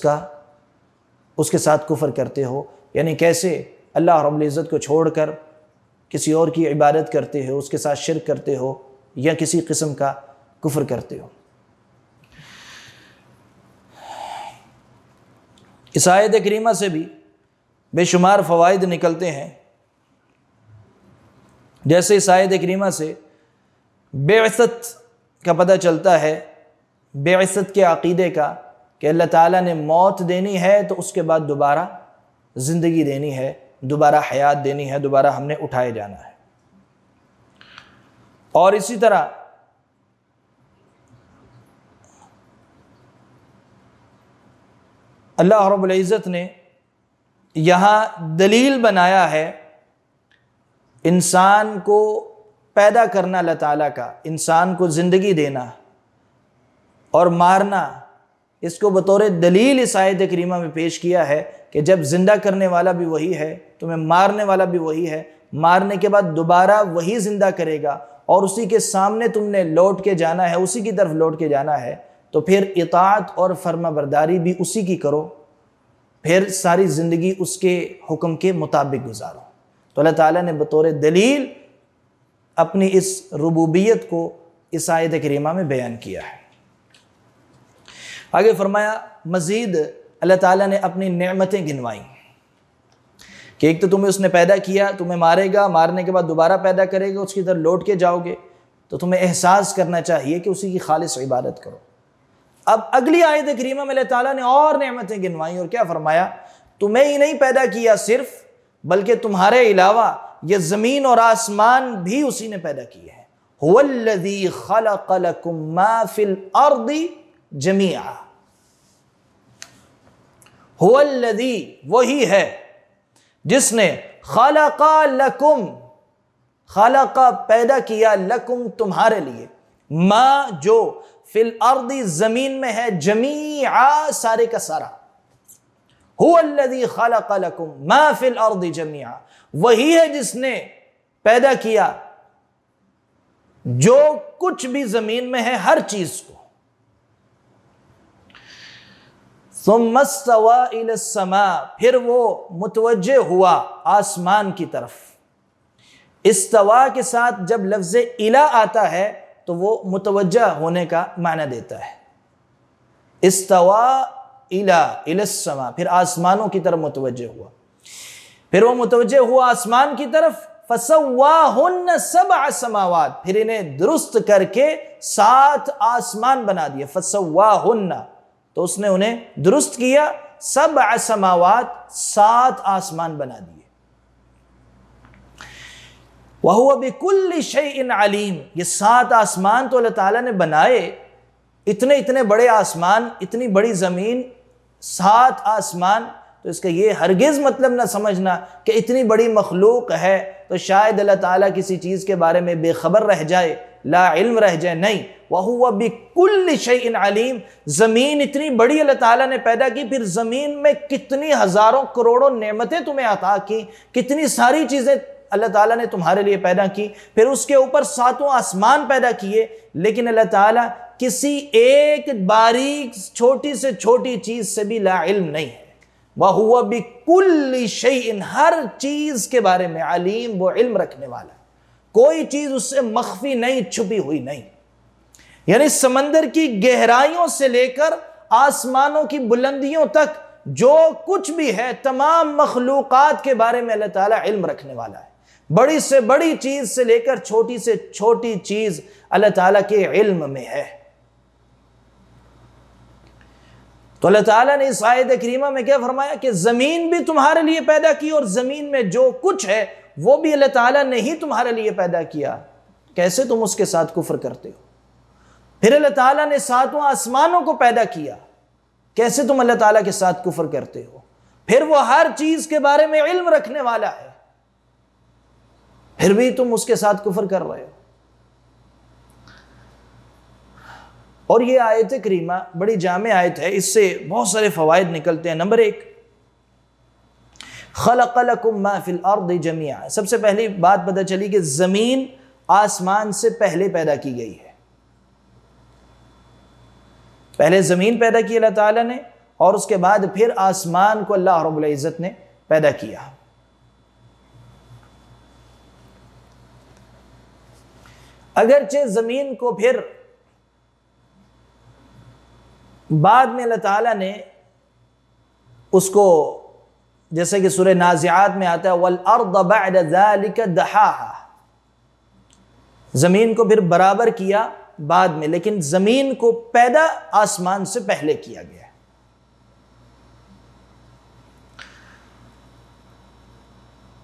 کے ساتھ کفر کرتے ہو، یعنی کیسے اللہ رب العزت کو چھوڑ کر کسی اور کی عبادت کرتے ہو، اس کے ساتھ شرک کرتے ہو یا کسی قسم کا کفر کرتے ہو۔ اس آیت کریمہ سے بھی بے شمار فوائد نکلتے ہیں، جیسے اس آیت کریمہ سے بعثت کا پتہ چلتا ہے، بعثت کے عقیدے کا، کہ اللہ تعالیٰ نے موت دینی ہے تو اس کے بعد دوبارہ زندگی دینی ہے، دوبارہ حیات دینی ہے، دوبارہ ہم نے اٹھائے جانا ہے۔ اور اسی طرح اللہ رب العزت نے یہاں دلیل بنایا ہے انسان کو پیدا کرنا اللہ تعالیٰ کا، انسان کو زندگی دینا اور مارنا، اس کو بطور دلیل اس آیت کریمہ میں پیش کیا ہے کہ جب زندہ کرنے والا بھی وہی ہے، تمہیں مارنے والا بھی وہی ہے، مارنے کے بعد دوبارہ وہی زندہ کرے گا اور اسی کے سامنے تم نے لوٹ کے جانا ہے، اسی کی طرف لوٹ کے جانا ہے، تو پھر اطاعت اور فرما برداری بھی اسی کی کرو، پھر ساری زندگی اس کے حکم کے مطابق گزارو۔ تو اللہ تعالیٰ نے بطور دلیل اپنی اس ربوبیت کو اس آیت کریمہ میں بیان کیا ہے۔ آگے فرمایا مزید اللہ تعالیٰ نے اپنی نعمتیں گنوائیں کہ ایک تو تمہیں اس نے پیدا کیا، تمہیں مارے گا، مارنے کے بعد دوبارہ پیدا کرے گا، اس کی طرف لوٹ کے جاؤ گے، تو تمہیں احساس کرنا چاہیے کہ اسی کی خالص عبادت کرو۔ اب اگلی آیت کریمہ میں اللہ تعالیٰ نے اور نعمتیں گنوائیں اور کیا فرمایا، تمہیں ہی نہیں پیدا کیا صرف، بلکہ تمہارے علاوہ یہ زمین اور آسمان بھی اسی نے پیدا کیے ہیں۔ هو الذی خلق لکم ما فی الارض جمیعا، هو الذی وہی ہے جس نے خلق لکم، خلق پیدا کیا، لکم تمہارے لیے، ما جو فی الارض زمین میں ہے، جمیعا سارے کا سارا، هو الذی خلق لکم ما فی الارض جمیعا، وہی ہے جس نے پیدا کیا جو کچھ بھی زمین میں ہے، ہر چیز کو۔ ثم استوى الى السماء، پھر وہ متوجہ ہوا آسمان کی طرف۔ استوا کے ساتھ جب لفظ الہ آتا ہے تو وہ متوجہ ہونے کا معنی دیتا ہے۔ استوا الى السماء، پھر آسمانوں کی طرف متوجہ ہوا، پھر وہ متوجہ ہوا آسمان کی طرف، فسواہن سبع سماوات، پھر انہیں درست کر کے 7 آسمان بنا دیا، فسواہن، تو اس نے انہیں درست کیا، 7 سماوات، 7 آسمان بنا دیے۔ وَهُوَ بِكُلِّ شَيْءٍ عَلِيمٌ، یہ 7 آسمان تو اللہ تعالیٰ نے بنائے، اتنے بڑے آسمان، اتنی بڑی زمین، 7 آسمان، تو اس کا یہ ہرگز مطلب نہ سمجھنا کہ اتنی بڑی مخلوق ہے تو شاید اللہ تعالیٰ کسی چیز کے بارے میں بے خبر رہ جائے، لا علم رہ جائے، نہیں۔ وَهُوَ بِكُلِّ شَيْءٍ عَلِيمٌ، زمین اتنی بڑی اللہ تعالیٰ نے پیدا کی، پھر زمین میں کتنی ہزاروں کروڑوں نعمتیں تمہیں عطا کی، کتنی ساری چیزیں اللہ تعالیٰ نے تمہارے لیے پیدا کی، پھر اس کے اوپر 7 آسمان پیدا کیے، لیکن اللہ تعالیٰ کسی ایک باریک چھوٹی سے چھوٹی چیز سے بھی لا علم نہیں ہے۔ وَهُوَ بِكُلِّ شَيْءٍ، ہر چیز کے بارے میں علیم، وہ علم رکھنے والا ہے، کوئی چیز اس سے مخفی نہیں، چھپی ہوئی نہیں۔ یعنی سمندر کی گہرائیوں سے لے کر آسمانوں کی بلندیوں تک جو کچھ بھی ہے، تمام مخلوقات کے بارے میں اللہ تعالیٰ علم رکھنے والا ہے، بڑی سے بڑی چیز سے لے کر چھوٹی سے چھوٹی چیز اللہ تعالیٰ کے علم میں ہے۔ تو اللہ تعالیٰ نے اس آیت کریمہ میں کیا فرمایا کہ زمین بھی تمہارے لیے پیدا کی، اور زمین میں جو کچھ ہے وہ بھی اللہ تعالیٰ نے ہی تمہارے لیے پیدا کیا، کیسے تم اس کے ساتھ کفر کرتے ہو؟ پھر اللہ تعالیٰ نے 7 آسمانوں کو پیدا کیا، کیسے تم اللہ تعالیٰ کے ساتھ کفر کرتے ہو؟ پھر وہ ہر چیز کے بارے میں علم رکھنے والا ہے، پھر بھی تم اس کے ساتھ کفر کر رہے ہو۔ اور یہ آیت کریمہ بڑی جامع آیت ہے، اس سے بہت سارے فوائد نکلتے ہیں۔ نمبر 1، خلق لکم ما فی الارض جمیعا، سب سے پہلی بات پتہ چلی کہ زمین آسمان سے پہلے پیدا کی گئی ہے، پہلے زمین پیدا کی اللہ تعالیٰ نے، اور اس کے بعد پھر آسمان کو اللہ رب العزت نے پیدا کیا۔ اگرچہ زمین کو پھر بعد میں اللہ تعالیٰ نے اس کو، جیسے کہ سورہ نازعات میں آتا ہے وَالْأَرْضَ بَعْدَ ذَلِكَ دَحَاهَا، زمین کو پھر برابر کیا بعد میں، لیکن زمین کو پیدا آسمان سے پہلے کیا گیا ہے۔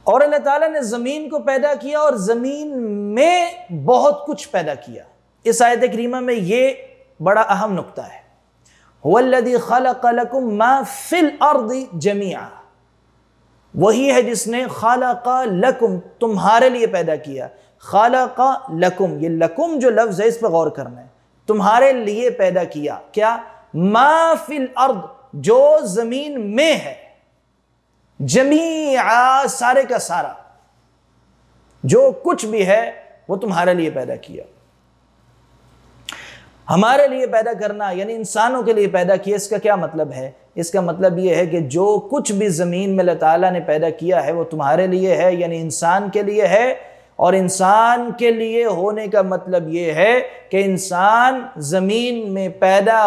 اور اللہ تعالیٰ نے زمین کو پیدا کیا اور زمین میں بہت کچھ پیدا کیا۔ اس آیت کریمہ میں یہ بڑا اہم نقطہ ہے، هُوَ الَّذِي خَلَقَ لَكُم مَا فِي الْأَرْضِ جَمِيعًا، وہی ہے جس نے خَلَقَ لَكُم تمہارے لیے پیدا کیا۔ خَلَقَ لَكُم، یہ لکم جو لفظ ہے اس پہ غور کرنا ہے، تمہارے لیے پیدا کیا کیا؟ مَا فِي الْأَرْض، جو زمین میں ہے، جمیعا سارے کا سارا، جو کچھ بھی ہے وہ تمہارے لیے پیدا کیا۔ ہمارے لیے پیدا کرنا یعنی انسانوں کے لیے پیدا کیا، اس کا کیا مطلب ہے؟ اس کا مطلب یہ ہے کہ جو کچھ بھی زمین میں اللہ تعالیٰ نے پیدا کیا ہے وہ تمہارے لیے ہے، یعنی انسان کے لیے ہے۔ اور انسان کے لیے ہونے کا مطلب یہ ہے کہ انسان زمین میں پیدا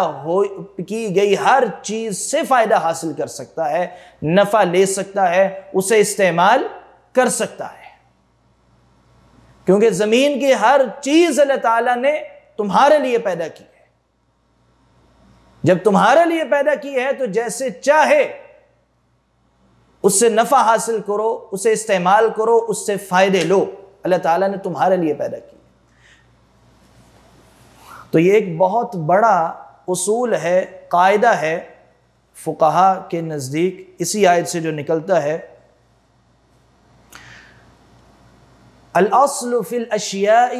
کی گئی ہر چیز سے فائدہ حاصل کر سکتا ہے، نفع لے سکتا ہے، اسے استعمال کر سکتا ہے، کیونکہ زمین کی ہر چیز اللہ تعالیٰ نے تمہارے لیے پیدا کی ہے۔ جب تمہارے لیے پیدا کی ہے تو جیسے چاہے اس سے نفع حاصل کرو، اسے استعمال کرو، اس سے فائدے لو۔ اللہ تعالیٰ نے تمہارے لیے پیدا کی۔ تو یہ ایک بہت بڑا اصول ہے، قاعدہ ہے فقہا کے نزدیک، اسی آیت سے جو نکلتا ہے، الاصل فی الاشیاء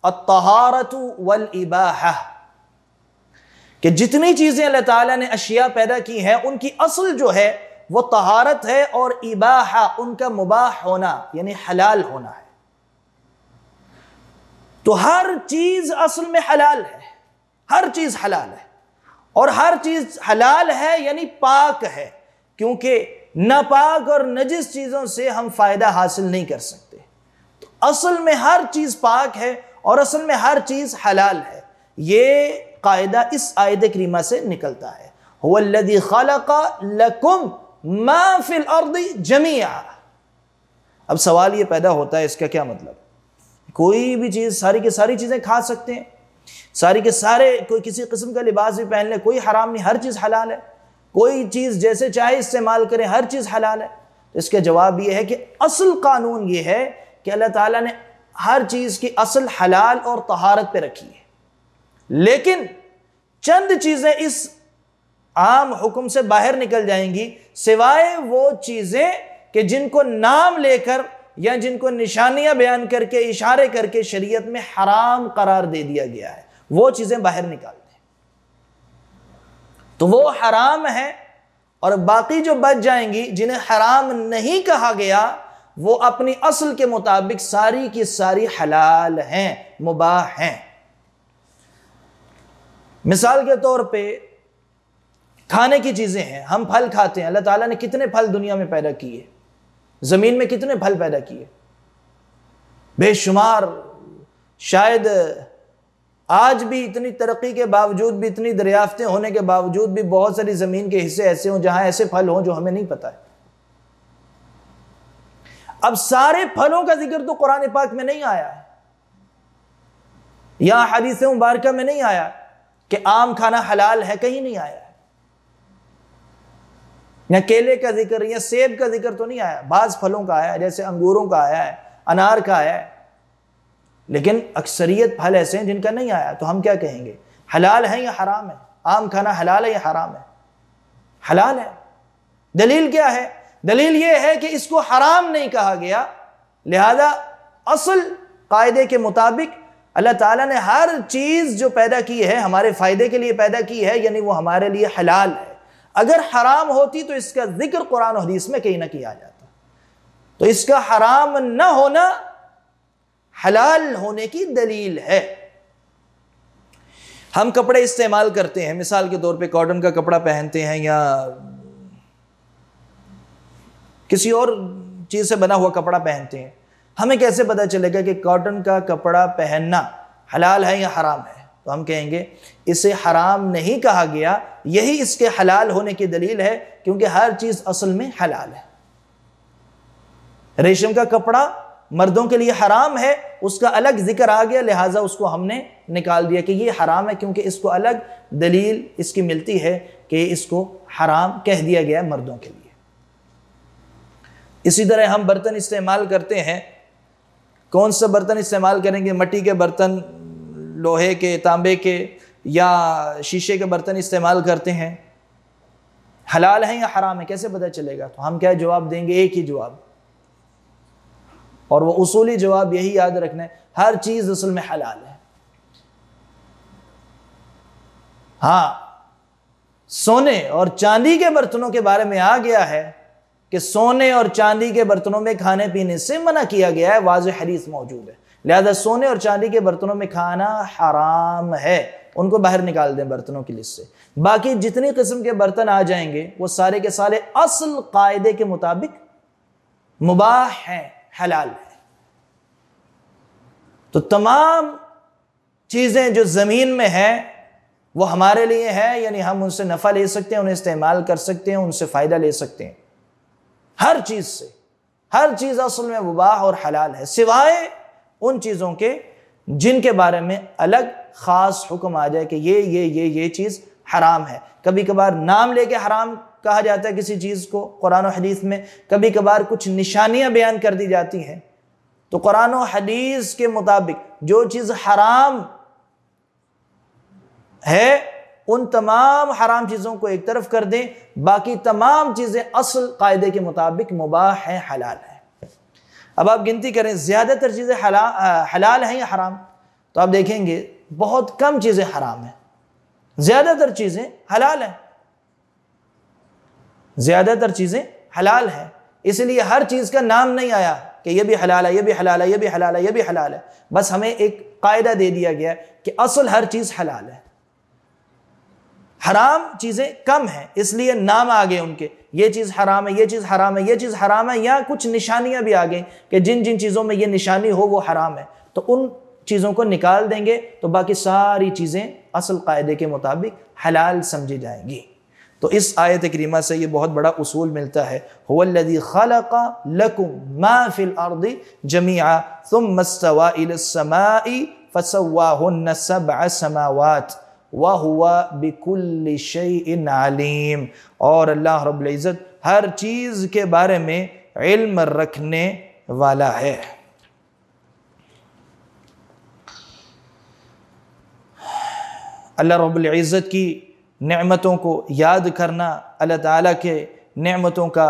الطہارۃ والاباحہ، کہ جتنی چیزیں اللہ تعالیٰ نے اشیاء پیدا کی ہیں ان کی اصل جو ہے وہ طہارت ہے، اور اباحہ ان کا مباح ہونا یعنی حلال ہونا ہے۔ تو ہر چیز اصل میں حلال ہے، ہر چیز حلال ہے، اور ہر چیز حلال ہے یعنی پاک ہے، کیونکہ ناپاک اور نجس چیزوں سے ہم فائدہ حاصل نہیں کر سکتے۔ تو اصل میں ہر چیز پاک ہے اور اصل میں ہر چیز حلال ہے۔ یہ قاعدہ اس آیت کریمہ سے نکلتا ہے، هو الذی خلق لکم ما فی الارض جمیعا۔ اب سوال یہ پیدا ہوتا ہے اس کا کیا مطلب؟ کوئی بھی چیز، ساری کی ساری چیزیں کھا سکتے ہیں، ساری کے سارے، کوئی کسی قسم کا لباس بھی پہن لے، کوئی حرام نہیں، ہر چیز حلال ہے، کوئی چیز جیسے چاہے استعمال کریں، ہر چیز حلال ہے؟ اس کا جواب یہ ہے کہ اصل قانون یہ ہے کہ اللہ تعالیٰ نے ہر چیز کی اصل حلال اور طہارت پہ رکھی ہے، لیکن چند چیزیں اس عام حکم سے باہر نکل جائیں گی، سوائے وہ چیزیں کہ جن کو نام لے کر یا جن کو نشانیاں بیان کر کے، اشارے کر کے شریعت میں حرام قرار دے دیا گیا ہے، وہ چیزیں باہر نکال دیں تو وہ حرام ہیں، اور باقی جو بچ جائیں گی جنہیں حرام نہیں کہا گیا وہ اپنی اصل کے مطابق ساری کی ساری حلال ہیں، مباح ہیں۔ مثال کے طور پہ کھانے کی چیزیں ہیں، ہم پھل کھاتے ہیں، اللہ تعالیٰ نے کتنے پھل دنیا میں پیدا کیے، زمین میں کتنے پھل پیدا کیے، بے شمار۔ شاید آج بھی اتنی ترقی کے باوجود بھی، اتنی دریافتیں ہونے کے باوجود بھی بہت ساری زمین کے حصے ایسے ہوں جہاں ایسے پھل ہوں جو ہمیں نہیں پتہ ہے۔ اب سارے پھلوں کا ذکر تو قرآن پاک میں نہیں آیا ہے، یا حدیث مبارکہ میں نہیں آیا کہ آم کھانا حلال ہے، کہیں نہیں آیا ہے، یا کیلے کا ذکر یا سیب کا ذکر تو نہیں آیا، بعض پھلوں کا آیا ہے، جیسے انگوروں کا آیا ہے، انار کا آیا ہے، لیکن اکثریت پھل ایسے ہیں جن کا نہیں آیا۔ تو ہم کیا کہیں گے؟ حلال ہے یا حرام ہے؟ آم کھانا حلال ہے یا حرام ہے؟ حلال ہے۔ دلیل کیا ہے؟ دلیل یہ ہے کہ اس کو حرام نہیں کہا گیا، لہذا اصل قاعدے کے مطابق اللہ تعالیٰ نے ہر چیز جو پیدا کی ہے ہمارے فائدے کے لیے پیدا کی ہے، یعنی وہ ہمارے لیے حلال ہے۔ اگر حرام ہوتی تو اس کا ذکر قرآن و حدیث میں کہیں نہ کیا جاتا۔ تو اس کا حرام نہ ہونا حلال ہونے کی دلیل ہے۔ ہم کپڑے استعمال کرتے ہیں، مثال کے طور پہ کاٹن کا کپڑا پہنتے ہیں یا کسی اور چیز سے بنا ہوا کپڑا پہنتے ہیں، ہمیں کیسے پتہ چلے گا کہ کاٹن کا کپڑا پہننا حلال ہے یا حرام ہے؟ تو ہم کہیں گے اسے حرام نہیں کہا گیا، یہی اس کے حلال ہونے کی دلیل ہے، کیونکہ ہر چیز اصل میں حلال ہے۔ ریشم کا کپڑا مردوں کے لیے حرام ہے، اس کا الگ ذکر آ گیا، لہٰذا اس کو ہم نے نکال دیا کہ یہ حرام ہے، کیونکہ اس کو الگ دلیل اس کی ملتی ہے کہ اس کو حرام کہہ دیا گیا ہے مردوں کے لیے۔ اسی طرح ہم برتن استعمال کرتے ہیں، کون سا برتن استعمال کریں گے؟ مٹی کے برتن، لوہے کے، تانبے کے یا شیشے کے برتن استعمال کرتے ہیں، حلال ہیں یا حرام ہے، کیسے پتہ چلے گا؟ تو ہم کیا جواب دیں گے؟ ایک ہی جواب، اور وہ اصولی جواب یہی یاد رکھنا ہے، ہر چیز اصل میں حلال ہے۔ ہاں، سونے اور چاندی کے برتنوں کے بارے میں آ گیا ہے کہ سونے اور چاندی کے برتنوں میں کھانے پینے سے منع کیا گیا ہے، واضح حدیث موجود ہے، لہذا سونے اور چاندی کے برتنوں میں کھانا حرام ہے، ان کو باہر نکال دیں برتنوں کی لسٹ سے۔ باقی جتنی قسم کے برتن آ جائیں گے وہ سارے کے سارے اصل قاعدے کے مطابق مباح ہیں، حلال ہیں۔ تو تمام چیزیں جو زمین میں ہیں وہ ہمارے لیے ہیں، یعنی ہم ان سے نفع لے سکتے ہیں، انہیں استعمال کر سکتے ہیں، ان سے فائدہ لے سکتے ہیں، ہر چیز سے۔ ہر چیز اصل میں مباح اور حلال ہے، سوائے ان چیزوں کے جن کے بارے میں الگ خاص حکم آ جائے کہ یہ چیز حرام ہے۔ کبھی کبھار نام لے کے حرام کہا جاتا ہے کسی چیز کو قرآن و حدیث میں، کبھی کبھار کچھ نشانیاں بیان کر دی جاتی ہیں، تو قرآن و حدیث کے مطابق جو چیز حرام ہے ان تمام حرام چیزوں کو ایک طرف کر دیں، باقی تمام چیزیں اصل قاعدے کے مطابق مباح ہیں، حلال ہیں۔ اب آپ گنتی کریں زیادہ تر چیزیں حلال ہیں یا حرام، تو آپ دیکھیں گے بہت کم چیزیں حرام ہیں، زیادہ تر چیزیں حلال ہیں، زیادہ تر چیزیں حلال ہیں۔ اس لیے ہر چیز کا نام نہیں آیا کہ یہ بھی حلال ہے، یہ بھی حلال ہے، یہ بھی حلال ہے، یہ بھی حلال ہے، بس ہمیں ایک قاعدہ دے دیا گیا کہ اصل ہر چیز حلال ہے۔ حرام چیزیں کم ہیں، اس لیے نام آگے ان کے، یہ چیز حرام ہے، یہ چیز حرام ہے، یہ چیز حرام ہے، یا کچھ نشانیاں بھی آگئیں کہ جن جن چیزوں میں یہ نشانی ہو وہ حرام ہے، تو ان چیزوں کو نکال دیں گے تو باقی ساری چیزیں اصل قاعدے کے مطابق حلال سمجھی جائیں گی۔ تو اس آیت کریمہ سے یہ بہت بڑا اصول ملتا ہے، هو الذی خلق لکم ما فی الارض جمیعا ثم استوى الی السماء فسواہن سبع سماوات وَهُوَ بِكُلِّ شَيْءٍ عَلِيمٌ، اور اللہ رب العزت ہر چیز کے بارے میں علم رکھنے والا ہے۔ اللہ رب العزت کی نعمتوں کو یاد کرنا، اللہ تعالیٰ کے نعمتوں کا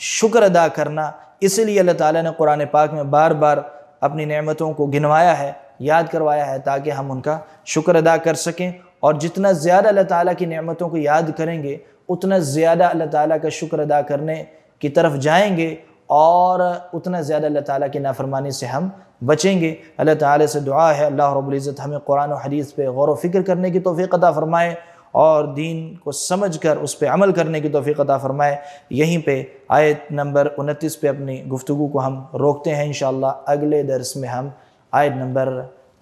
شکر ادا کرنا، اس لیے اللہ تعالیٰ نے قرآن پاک میں بار بار اپنی نعمتوں کو گنوایا ہے، یاد کروایا ہے، تاکہ ہم ان کا شکر ادا کر سکیں، اور جتنا زیادہ اللہ تعالیٰ کی نعمتوں کو یاد کریں گے اتنا زیادہ اللہ تعالیٰ کا شکر ادا کرنے کی طرف جائیں گے، اور اتنا زیادہ اللہ تعالیٰ کی نافرمانی سے ہم بچیں گے۔ اللہ تعالیٰ سے دعا ہے اللہ رب العزت ہمیں قرآن و حدیث پہ غور و فکر کرنے کی توفیق عطا فرمائے، اور دین کو سمجھ کر اس پہ عمل کرنے کی توفیق عطا فرمائے۔ یہیں پہ آیت نمبر 29 پہ اپنی گفتگو کو ہم روکتے ہیں، انشاءاللہ اگلے درس میں ہم آیت نمبر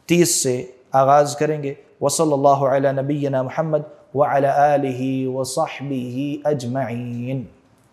30 سے آغاز کریں گے۔ وصلی اللہ علی نبینا محمد وعلی آلہ وصحبہ اجمعین۔